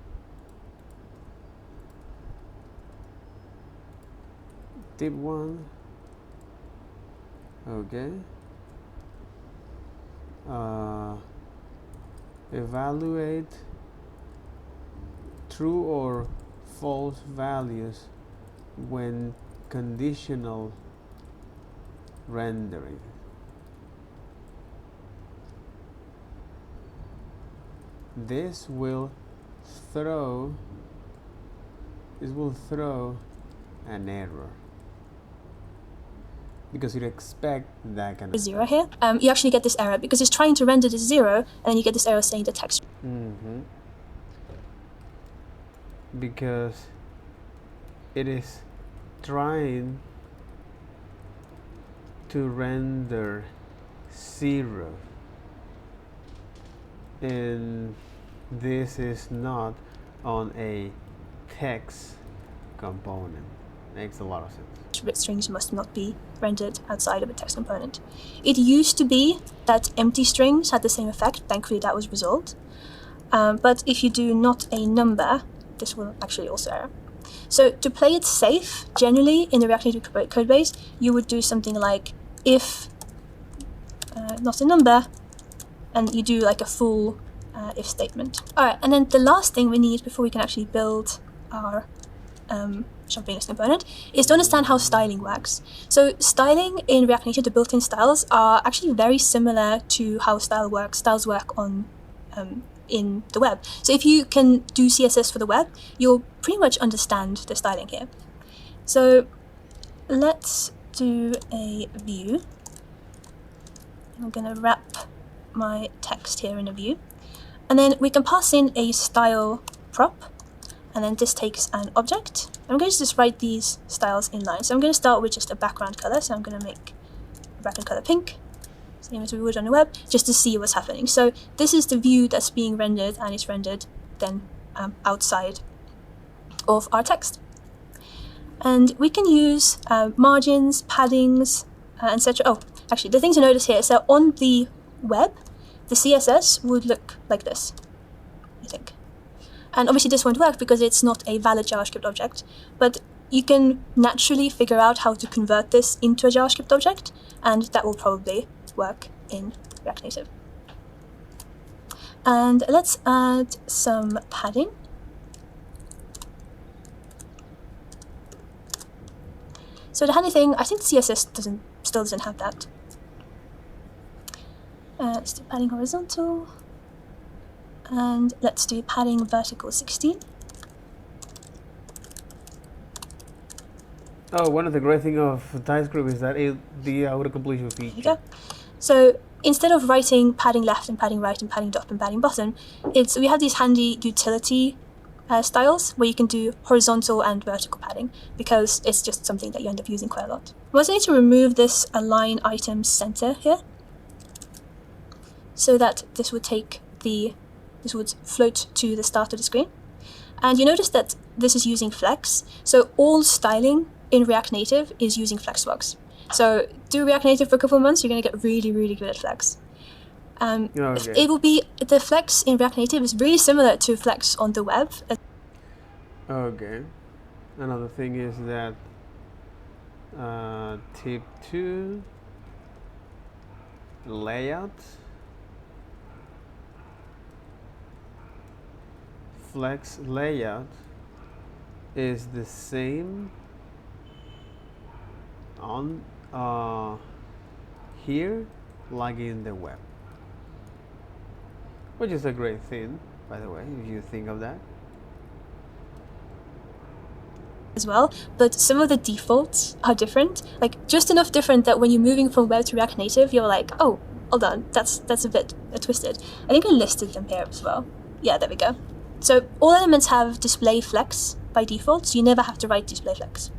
Tip 1. Okay. Evaluate true or false values when conditional rendering. This will throw an error because you expect that kind of 0 here. You actually get this error because it's trying to render this 0, and then you get this error saying the text. Because it is trying to render 0, and this is not on a text component. Makes a lot of sense. Bit strings must not be rendered outside of a text component. It used to be that empty strings had the same effect. Thankfully that was resolved. But if you do not a number, this will actually also error. So to play it safe, generally in the React Native codebase, you would do something like if not a number, and you do like a full if statement. Alright, and then the last thing we need before we can actually build our shopping list component is to understand how styling works. So styling in React Native, the built-in styles are actually very similar to how styles work on in the web. So if you can do CSS for the web, you'll pretty much understand the styling here. So let's do a view. I'm going to wrap my text here in a view, and then we can pass in a style prop, and then this takes an object. I'm going to just write these styles in line. So I'm going to start with just a background color. So I'm going to make a background color pink, same as we would on the web, just to see what's happening. So this is the view that's being rendered, and it's rendered then outside of our text. And we can use margins, paddings, etc. Oh, actually, the thing to notice here is that on the web, the CSS would look like this, I think. And obviously this won't work because it's not a valid JavaScript object, but you can naturally figure out how to convert this into a JavaScript object, and that will probably work in React Native. And let's add some padding. So the handy thing, I think CSS still doesn't have that. Let's do padding horizontal, and let's do padding vertical 16. Oh, one of the great things of TypeScript is that the auto-completion feature. There you go. So instead of writing padding left and padding right and padding top and padding bottom, we have these handy utility styles where you can do horizontal and vertical padding, because it's just something that you end up using quite a lot. We also need to remove this align item center here, so that this would float to the start of the screen. And you notice that this is using flex, so all styling in React Native is using flexbox. So do React Native for a couple of months, you're going to get really, really good at flex. Okay. It will be, the flex in React Native is really similar to flex on the web. Okay. Another thing is that tip 2 layout, flex layout is the same on here like in the web, which is a great thing, by the way, if you think of that as well, but some of the defaults are different, like just enough different that when you're moving from web to React Native, you're like, oh, hold on, that's a bit twisted. I think I listed them here as well. Yeah, there we go. So all elements have display flex by default, so you never have to write display flex.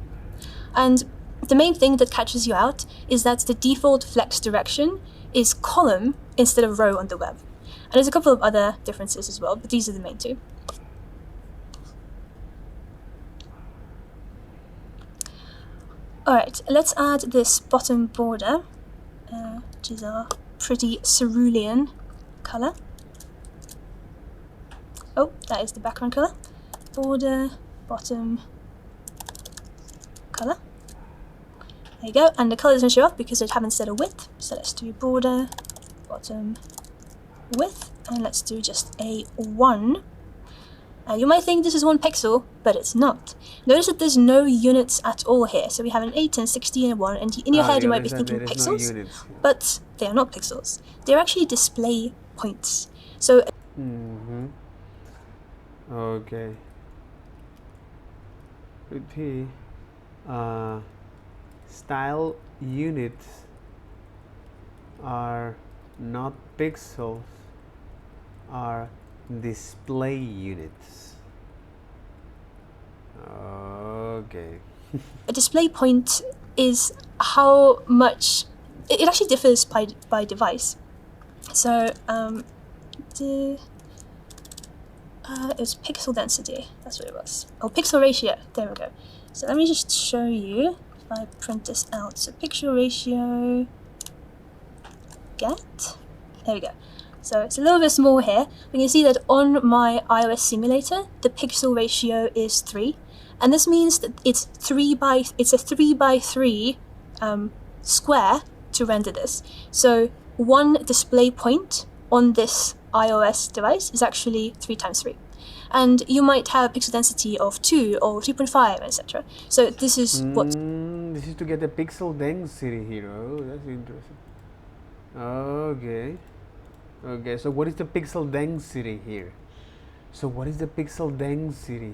And the main thing that catches you out is that the default flex direction is column instead of row on the web. And there's a couple of other differences as well, but these are the main two. Alright, let's add this bottom border, which is our pretty cerulean color. Oh, that is the background color. Border, bottom color. There you go, and the color doesn't show up because I haven't set a width. So let's do border, bottom, width, and let's do just a 1. You might think this is 1 pixel, but it's not. Notice that there's no units at all here. So we have an 8 and 60 and 1, and in your head you might be thinking pixels, but they are not pixels. They're actually display points. So okay. Repeat. Style units are not pixels, are display units. Okay. A display point is how much it actually differs by device. So it was pixel density, that's what it was. Oh, pixel ratio, there we go. So let me just show you if I print this out. So pixel ratio, get, there we go. So it's a little bit small here. We can see that on my iOS simulator, the pixel ratio is 3. And this means that it's a 3 by 3 square to render this. So one display point on this iOS device is actually 3 times 3. And you might have pixel density of 2 or 2.5, etc. So this is what... This is to get the pixel density here. Oh, that's interesting. Okay. Okay, so what is the pixel density here? Okay. So what is the pixel density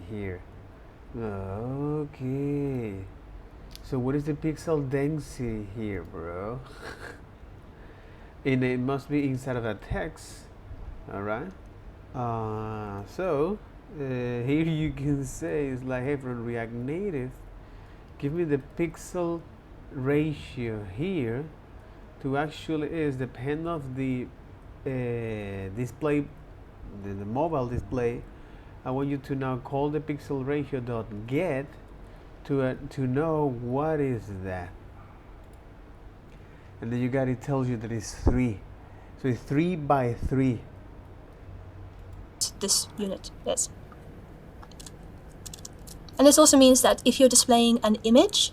here, bro? And it must be inside of that text. Alright. So here you can say, it's like, hey, from React Native, give me the pixel ratio here to actually is depend of the display, the mobile display. I want you to now call the pixel ratio dot get to know what is that, and then you got it tells you that it's 3, so it's 3 by 3. This unit is. And this also means that if you're displaying an image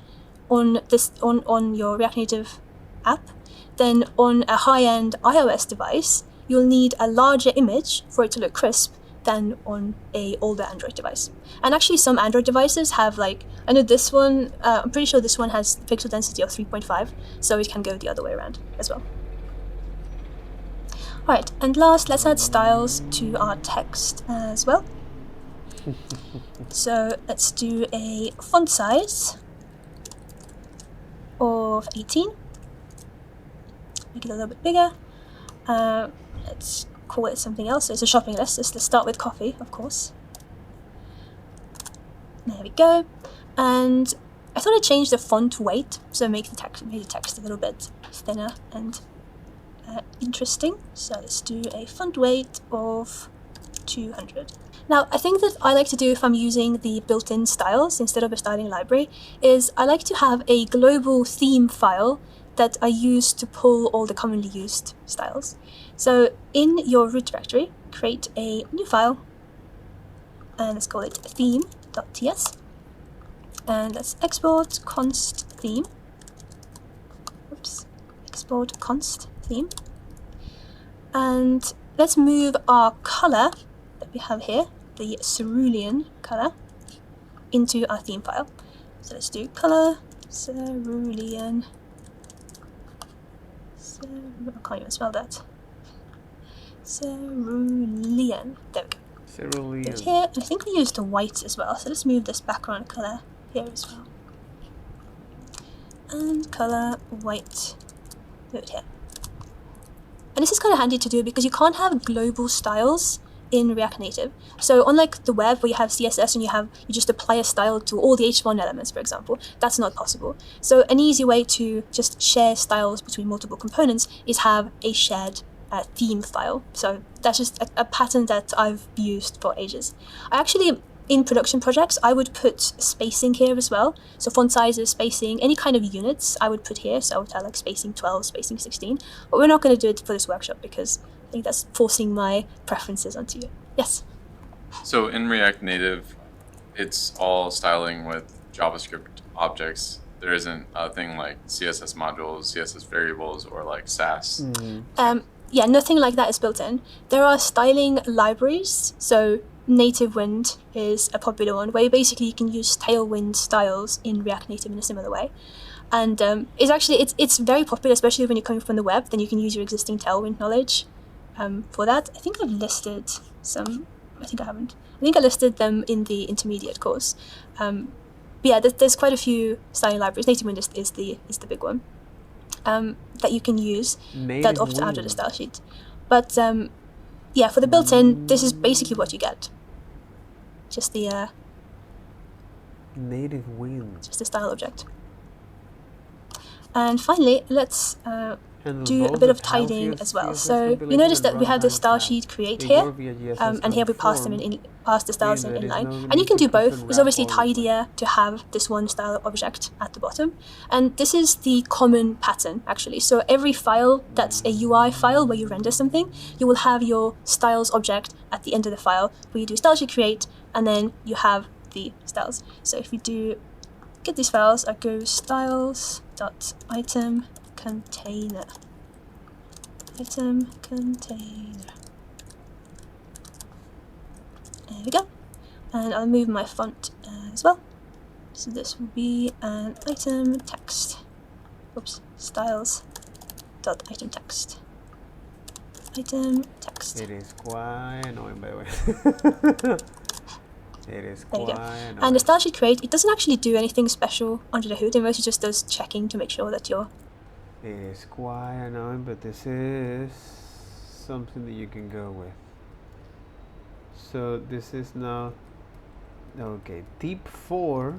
on this on your React Native app, then on a high-end iOS device, you'll need a larger image for it to look crisp than on a older Android device. And actually some Android devices have, like, I know this one, I'm pretty sure this one has pixel density of 3.5, so it can go the other way around as well. Right, and last, let's add styles to our text as well. So let's do a font size of 18. Make it a little bit bigger. Let's call it something else. So it's a shopping list. Let's start with coffee, of course. There we go. And I thought I'd change the font weight, so make the text a little bit thinner and interesting. So let's do a font weight of 200. Now, I think that I like to do if I'm using the built-in styles instead of a styling library is I like to have a global theme file that I use to pull all the commonly used styles. So in your root directory, create a new file and let's call it theme.ts. And let's export const theme. Oops, export const theme. And let's move our color that we have here, the cerulean color, into our theme file. So let's do color cerulean. I can't even spell that. Cerulean. There we go. Cerulean. Here, and I think we used the white as well. So let's move this background color here as well. And color white. Move it here. And this is kind of handy to do because you can't have global styles in React Native. So unlike the web where you have CSS and you just apply a style to all the H1 elements, for example, that's not possible. So an easy way to just share styles between multiple components is have a shared theme file. So that's just a pattern that I've used for ages. I actually, in production projects, I would put spacing here as well. So font sizes, spacing, any kind of units I would put here. So I would have like spacing 12, spacing 16. But we're not going to do it for this workshop because I think that's forcing my preferences onto you. Yes? So in React Native, it's all styling with JavaScript objects. There isn't a thing like CSS modules, CSS variables, or like Sass. Yeah, nothing like that is built in. There are styling libraries. So Native Wind is a popular one where basically you can use Tailwind styles in React Native in a similar way. And it's very popular, especially when you're coming from the web. Then you can use your existing Tailwind knowledge for that. I think I've listed some. I think I haven't. I think I listed them in the intermediate course. But yeah, there's quite a few styling libraries. Native Wind is the big one that you can use that opt out of the style sheet. But yeah, for the built-in, this is basically what you get. Just the Native Wind. Just the style object. And finally, let's do a bit of tidying as well. So you notice that we have the style sheet create here, and here we pass the styles in inline. And you can do both. It's obviously tidier to have this one style object at the bottom. And this is the common pattern, actually. So every file that's a UI file where you render something, you will have your styles object at the end of the file where you do style sheet create, and then you have the styles. So if we do get these files, I go styles.item container. Item container. There we go. And I'll move my font as well. So this will be an item text. Oops, styles.item text. Item text. It is quite annoying, by the way. It is quite annoying. And the style sheet create, it doesn't actually do anything special under the hood. It mostly just does checking to make sure that you're. It is quite annoying, but this is something that you can go with. So this is now okay. Deep 4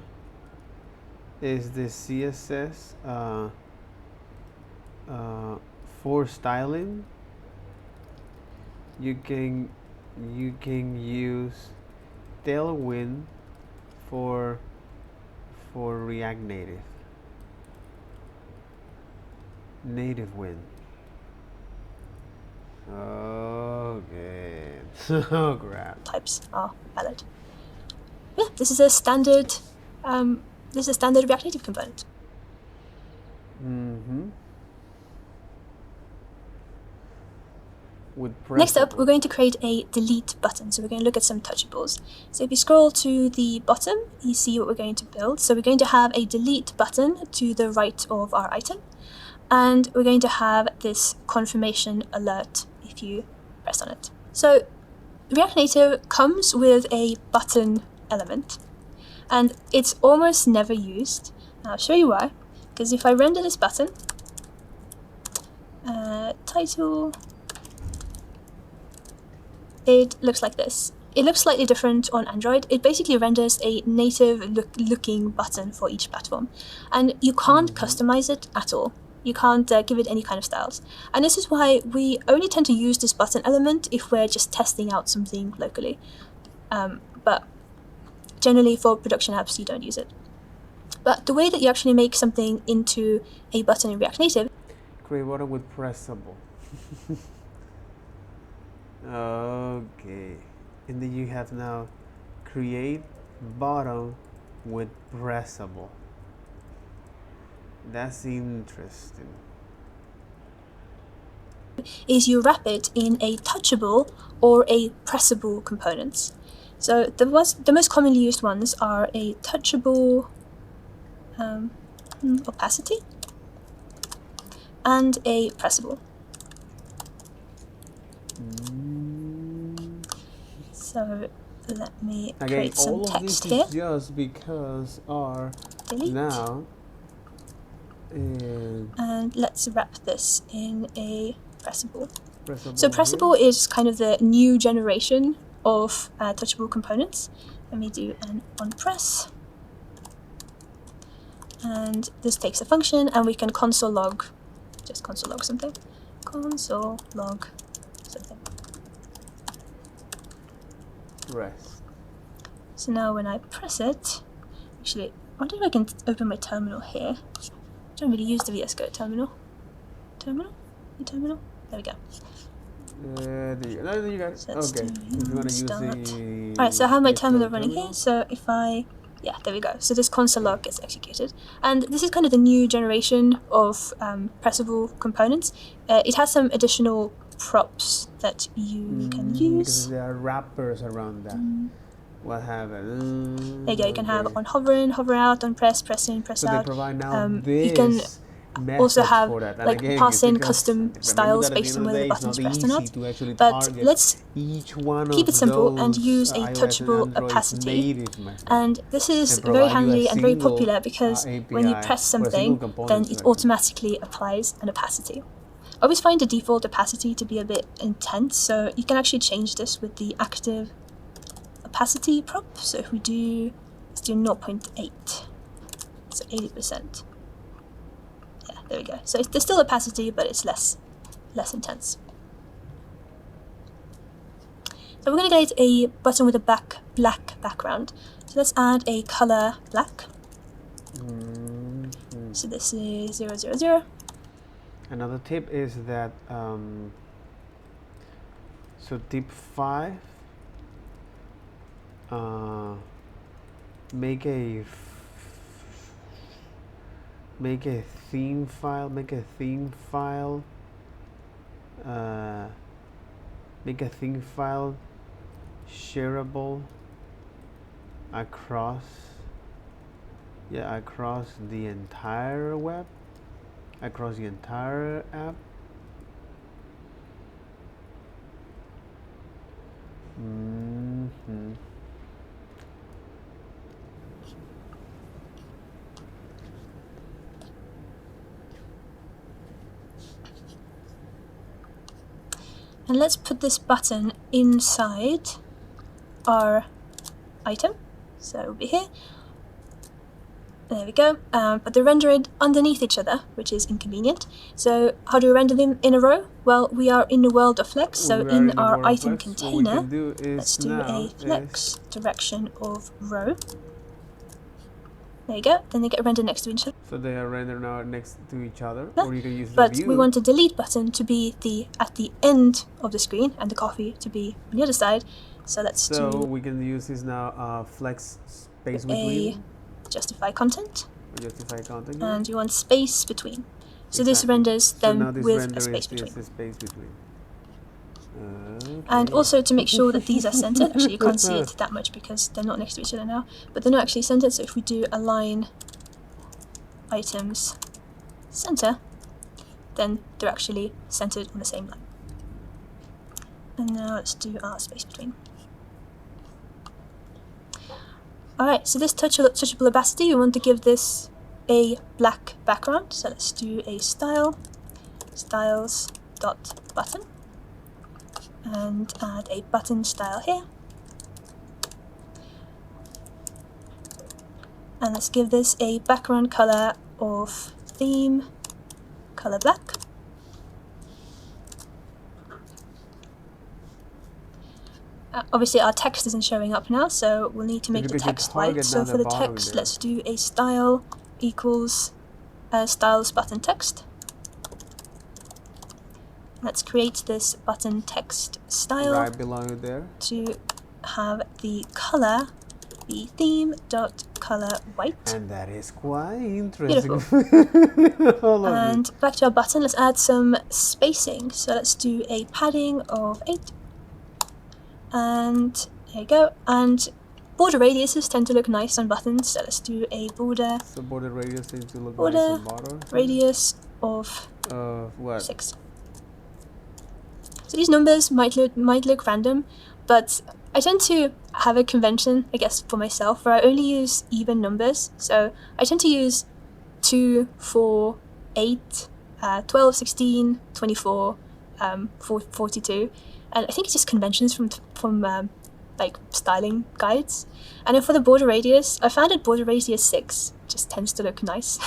is the CSS for styling. You can use Tailwind for React Native. Native Wind. Okay. Oh crap. Types are valid. Yeah, this is a standard. React Native component. Next up, we're going to create a delete button. So we're going to look at some touchables. So if you scroll to the bottom, you see what we're going to build. So we're going to have a delete button to the right of our item. And we're going to have this confirmation alert if you press on it. So React Native comes with a button element, and it's almost never used. I'll show you why. Because if I render this button, title, it looks like this. It looks slightly different on Android. It basically renders a native looking button for each platform, and you can't customize it at all. You can't give it any kind of styles. And this is why we only tend to use this button element if we're just testing out something locally. But generally for production apps, you don't use it. But the way that you actually make something into a button in React Native. Create button with pressable. Okay. And then you have now create button with pressable. That's interesting. Is you wrap it in a touchable or a pressable components. So the most commonly used ones are a touchable opacity and a pressable. So let me create some text here. All of this is just because our Delete. now. And let's wrap this in a pressable. So pressable is kind of the new generation of touchable components. Let me do an onPress. And this takes a function, and we can console log something. Console log something. Press. So now when I press it, actually, I wonder if I can open my terminal here. I don't really use the VS Code terminal. Terminal? There we go. There you go. So let's Okay. do If you want to start. use the. Alright, so I have my VS Code terminal running here. So if I, yeah, there we go. So this console log gets executed, and this is kind of the new generation of pressable components. It has some additional props that you can use. Because there are wrappers around that. What have it? There you go. You can have on hover in, hover out, on press in, press So out. they provide now You can also have like pass in custom styles based on whether the button's pressed or not. But let's keep it simple and use a touchable opacity. And this is very handy and very popular because when you press something, then it automatically applies an opacity. I always find the default opacity to be a bit intense, so you can actually change this with the active opacity prop. So if we do, let's do 0.8, so 80%. Yeah, there we go. So there's still opacity, but it's less intense. So we're going to create a button with a black background. So let's add a color black. So this is 000. Another tip is that so tip 5, make a theme file, shareable across the entire web, across the entire app. And let's put this button inside our item. So it'll be here. There we go. But they're rendered underneath each other, which is inconvenient. So how do we render them in a row? Well, we are in the world of flex. So in our item container, let's do a flex direction of row. There you go. Then they get rendered next to each other. So they are rendered now next to each other, Yeah. or you can use the But view. we want the delete button to be at the end of the screen, and the coffee to be on the other side. So let's So do we can use this now. Flex space a between. justify content, Justify content. and you want space between. So this Exactly. renders So them now this with render a space is between. a space between. And also to make sure that these are centered. Actually, you can't see it that much because they're not next to each other now, but they're not actually centered. So if we do align items center, then they're actually centered on the same line. And now let's do our space between. Alright, so this touchable opacity, we want to give this a black background. So let's do a style, styles.button, and add a button style here. And let's give this a background color of theme color black. Obviously our text isn't showing up now, so we'll need to make the text white. So for the text, let's do a style equals styles button text. Let's create this button text style right below there to have the color be theme.color white. and that is quite interesting. Beautiful. And back to our button, let's add some spacing. So let's do a padding of 8. And there you go. And border radiuses tend to look nice on buttons, so let's do a border. So border radius seems to look border nice on border. Radius of what? 6. So these numbers might look random, but I tend to have a convention, I guess, for myself, where I only use even numbers. So I tend to use 2, 4, 8, 12, 16, 24, 42. And I think it's just conventions from like styling guides. And then for the border radius, I found that border radius 6 just tends to look nice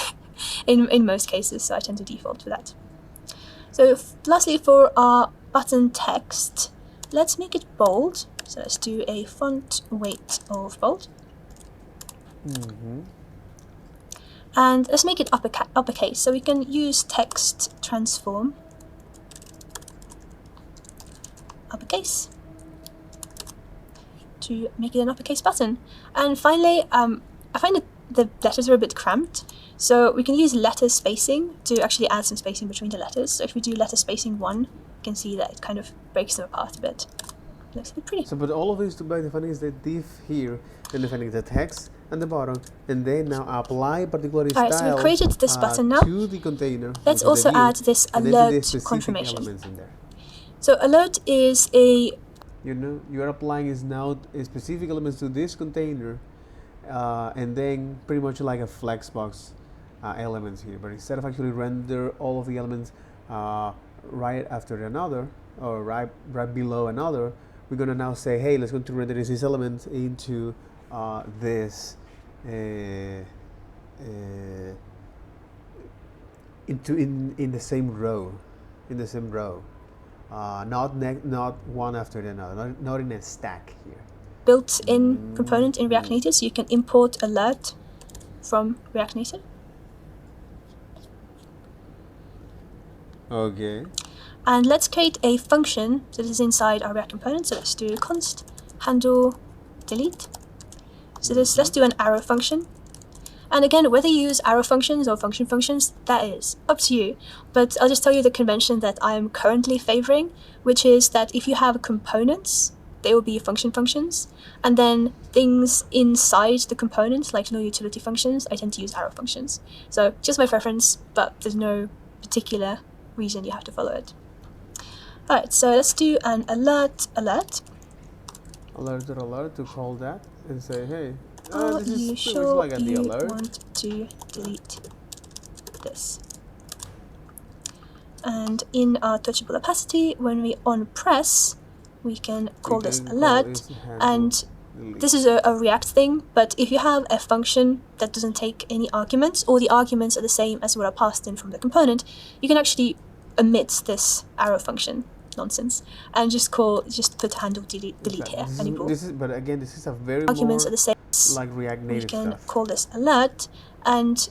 in most cases, so I tend to default to that. So lastly, for our button text, let's make it bold. So let's do a font weight of bold. And let's make it uppercase, so we can use text transform uppercase to make it an uppercase button. And finally, I find that the letters are a bit cramped, so we can use letter spacing to actually add some spacing between the letters. So if we do letter spacing 1, you can see that it kind of breaks them apart a bit. It looks a bit pretty. So, but all of these by defining is the div here, and defining the text and the bottom, and then now apply particular style. Alright, so we've created this button now. To the container. Let's also add this alert confirmation. So alert is a... You know, you are applying is now specific elements to this container, and then pretty much like a flexbox elements here. But instead of actually render all of the elements right after another, or right below another, we're gonna now say, hey, let's go to render these elements into this in the same row, not one after another, not in a stack here. Built-in component in React Native, so you can import alert from React Native. Okay. And let's create a function that is inside our React component. So let's do const handle delete. So let's do an arrow function. And again, whether you use arrow functions or function functions, that is up to you. But I'll just tell you the convention that I am currently favoring, which is that if you have components, they will be function functions. And then things inside the components, like no utility functions, I tend to use arrow functions. So just my preference, but there's no particular reason you have to follow it. Alright, so let's do an alert to call that and say, hey, are this you is sure like the you alert. want to delete this? And in our touchable opacity, when we on press, we can call this alert, and this is a React thing, but if you have a function that doesn't take any arguments, or the arguments are the same as what are passed in from the component, you can actually omit this arrow function nonsense and just put handle delete here, and it will. But again, this is a very arguments are the same. Like React Native we can stuff. call this alert, and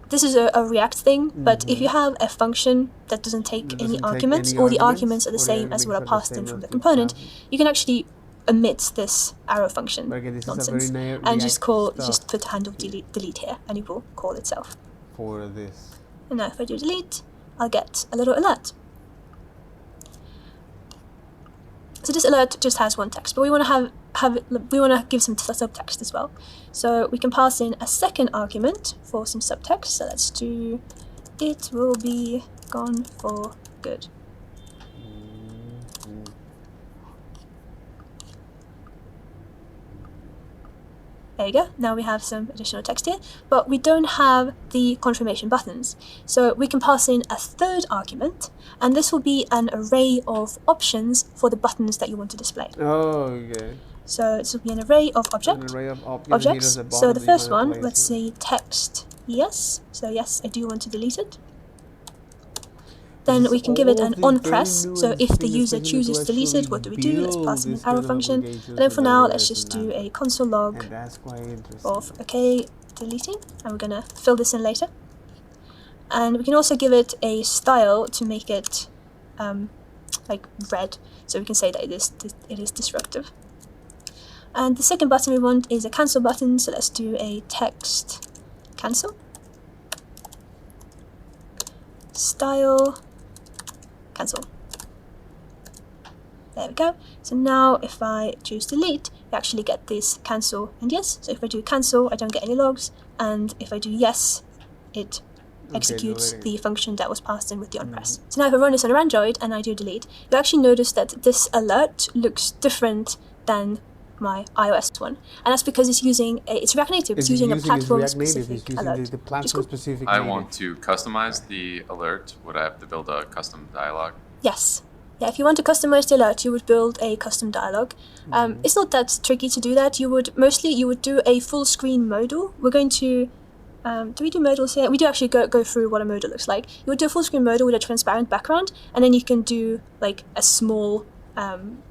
this is a React thing, but if you have a function that doesn't take any arguments, or the arguments are the same as what are passed in from the component, you can actually omit this arrow function nonsense and just put handle delete here, and it will call itself. For this. And now if I do delete, I'll get a little alert. So this alert just has one text, but we want to give some subtext as well. So we can pass in a second argument for some subtext. So let's do it will be gone for good. There you go, now we have some additional text here, but we don't have the confirmation buttons. So we can pass in a third argument, and this will be an array of options for the buttons that you want to display. Oh, okay. So this will be an array of An array of objects. objects. Here's So the button first you wanna one, place let's it. say text yes. So yes, I do want to delete it. Then This we is can give it all an the on very press. new So and if the things user that you chooses need to delete it, what do we do? Let's build pass in an this arrow kind of function. applications And then for with now, iOS let's just and do that. a console log And that's quite interesting. of okay deleting, and we're gonna fill this in later. And we can also give it a style to make it like red, so we can say that it is disruptive. And the second button we want is a cancel button, so let's do a text cancel. Style cancel. There we go. So now if I choose delete, you actually get this cancel and yes. So if I do cancel, I don't get any logs, and if I do yes, it executes deleting. the function that was passed in with the on press. So now if I run this on Android and I do delete, you actually notice that this alert looks different than my iOS one, and that's because it's using it's React Native. It's using a platform-specific alert. The platform-specific I want to customize the alert. Would I have to build a custom dialog? Yes. Yeah, if you want to customize the alert, you would build a custom dialog. It's not that tricky to do that. You would do a full screen modal. We're going to do we do modals here? We do actually go through what a modal looks like. You would do a full screen modal with a transparent background, and then you can do like a small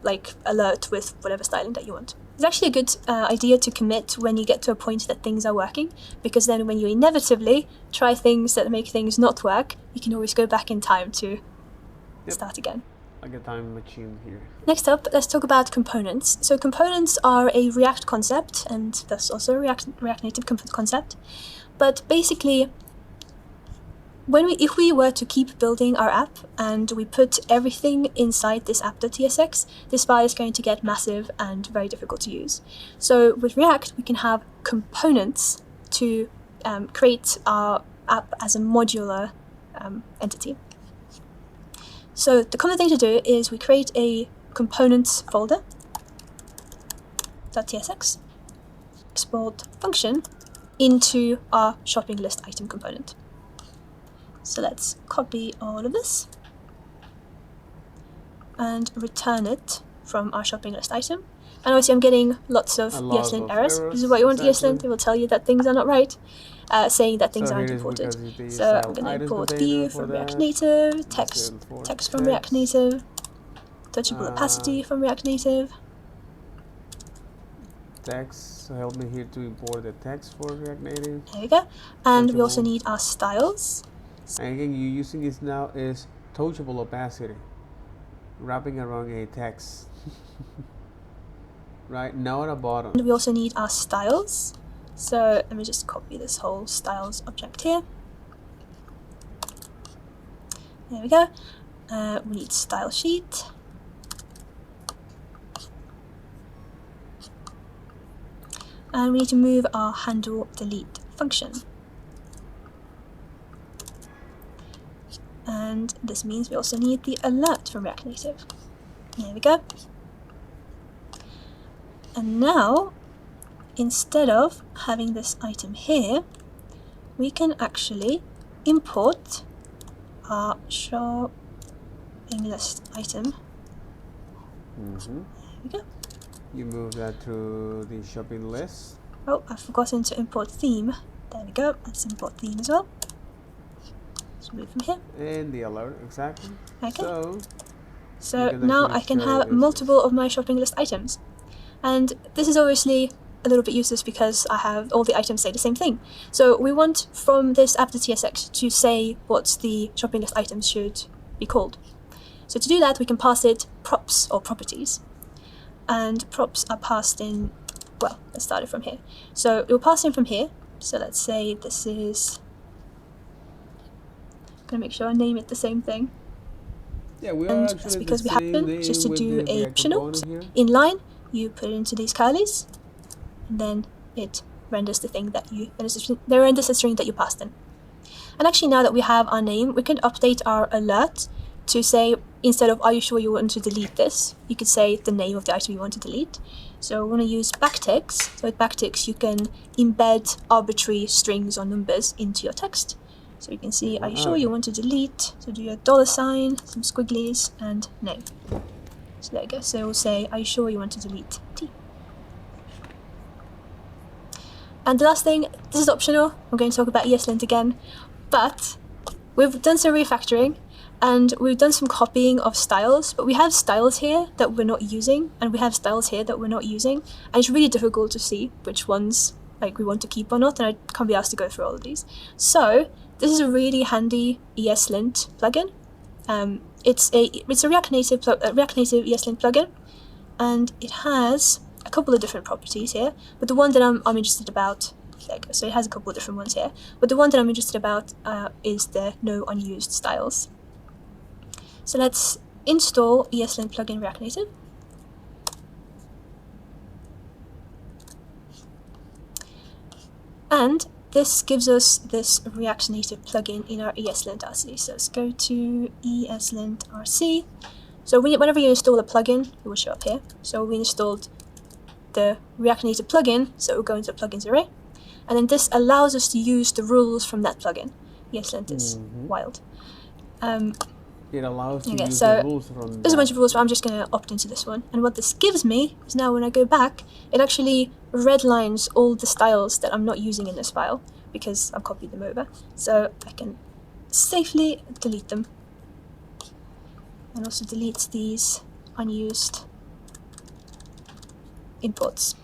like alert with whatever styling that you want. It's actually a good idea to commit when you get to a point that things are working, because then when you inevitably try things that make things not work, you can always go back in time to start again. Like a time machine here. Next up, let's talk about components. So components are a React concept, and that's also a React Native concept. But basically, if we were to keep building our app and we put everything inside this app.tsx, this file is going to get massive and very difficult to use. So with React, we can have components to create our app as a modular entity. So the common thing to do is we create a components folder, .tsx, export function into our shopping list item component. So let's copy all of this and return it from our shopping list item. And obviously I'm getting lots of ESLint errors. This is what you want ESLint. It will tell you that things are not right, saying that things aren't imported. So I'm going to import view from React Native, text from React Native, touchable opacity from React Native. Text, so help me here to import the text for React Native. There we go. And we also need our styles. And again, you're using this now is touchable opacity, wrapping around a text. Right, now at the bottom. And we also need our styles. So let me just copy this whole styles object here. There we go. We need style sheet. And we need to move our handle delete function. And this means we also need the alert from React Native. There we go. And now, instead of having this item here, we can actually import our shopping list item. There we go. You move that to the shopping list. Oh, I've forgotten to import theme. There we go. Let's import theme as well. Let's move from here. And the alert, exactly. Okay. So now I can have multiple of my shopping list items. And this is obviously a little bit useless because I have all the items say the same thing. So we want from this app.tsx to say what the shopping list items should be called. So to do that, we can pass it props or properties. And props are passed in, well, let's start it from here. So it will pass in from here. So let's say this is, I'm going to make sure I name it the same thing. Yeah, we And are that's because we happen just to do a function note in line. You put it into these curlies, and then it renders the thing that you renders the string that you passed in. And actually, now that we have our name, we can update our alert to say, instead of "Are you sure you want to delete this?" you could say the name of the item you want to delete. So we want to use backticks. So with backticks, you can embed arbitrary strings or numbers into your text. So you can see, are you sure you want to delete? So do your $, some squigglies, and no. So there you go. So we'll say, are you sure you want to delete T? And the last thing, this is optional. I'm going to talk about ESLint again, but we've done some refactoring and we've done some copying of styles, but we have styles here that we're not using, and we have styles here that we're not using, and it's really difficult to see which ones like we want to keep or not, and I can't be asked to go through all of these. So this is a really handy ESLint plugin. It's a React Native ESLint plugin, and it has a couple of different properties here, but the one that I'm interested about, so it has a couple of different ones here, but the one that I'm interested about is the no unused styles. So let's install ESLint plugin React Native. And this gives us this React Native plugin in our ESLint RC. So let's go to ESLint RC. So whenever you install a plugin, it will show up here. So we installed the React Native plugin, so it will go into the plugins array. And then this allows us to use the rules from that plugin. ESLint is wild. It allows you to use so the rules from there's a bunch of rules, but I'm just going to opt into this one. And what this gives me is now when I go back, it actually redlines all the styles that I'm not using in this file because I've copied them over. So I can safely delete them. And also delete these unused imports.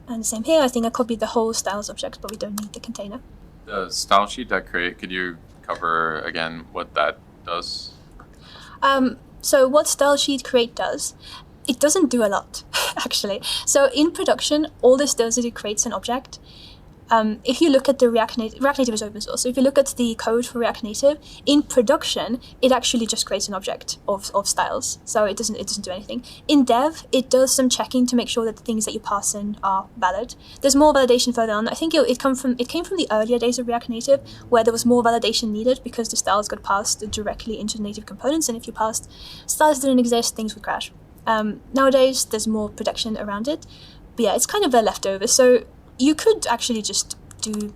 And the same here, I think I copied the whole styles object, but we don't need the container. The style sheet that create, could you cover again what that does? So what style sheet create does, it doesn't do a lot, actually. So in production, all this does is it creates an object. If you look at the React Native is open source. So if you look at the code for React Native, in production, it actually just creates an object of styles. So it doesn't do anything. In dev, it does some checking to make sure that the things that you pass in are valid. There's more validation further on. I think it came from the earlier days of React Native, where there was more validation needed because the styles got passed directly into the native components, and if you passed styles that didn't exist, things would crash. Nowadays, there's more protection around it. But yeah, it's kind of a leftover. So you could actually just do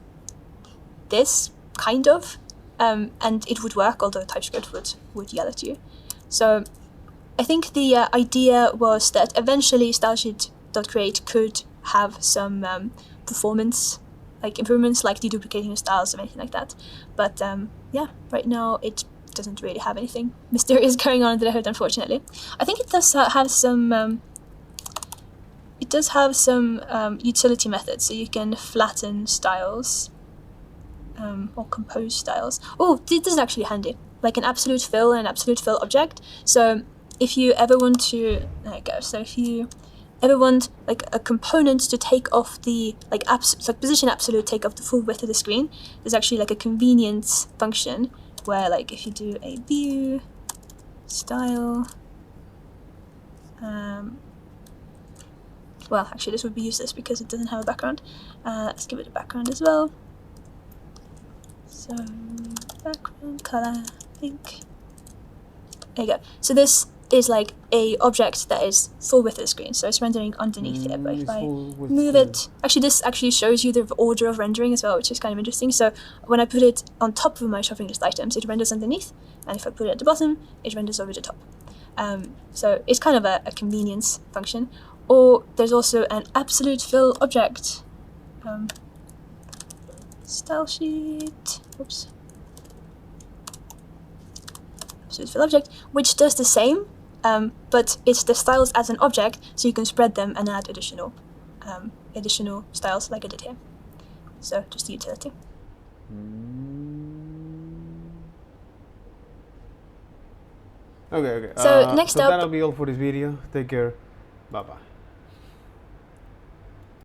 this, kind of, and it would work, although TypeScript would yell at you. So I think the idea was that eventually stylesheet.create could have some performance improvements, like deduplicating the styles or anything like that. But yeah, right now it doesn't really have anything mysterious going on under the hood, unfortunately. I think it does have some utility methods, so you can flatten styles or compose styles. Oh, this is actually handy, like an absolute fill and an absolute fill object. So if you ever want to, there you go. So if you ever want like a component to take off the position absolute, take off the full width of the screen, there's actually like a convenience function where like if you do a view style, well, actually this would be useless because it doesn't have a background. Let's give it a background as well. So background color, I think. There you go. So this is like a object that is full width of the screen, so it's rendering underneath here. But if I move it, actually this actually shows you the order of rendering as well, which is kind of interesting. So when I put it on top of my shopping list items, it renders underneath, and if I put it at the bottom, it renders over the top. So it's kind of a convenience function. Or there's also an absolute fill object. Style sheet. Oops. Absolute fill object, which does the same, but it's the styles as an object, so you can spread them and add additional styles like I did here. So just the utility. Okay. So next up, that'll be all for this video. Take care. Bye bye.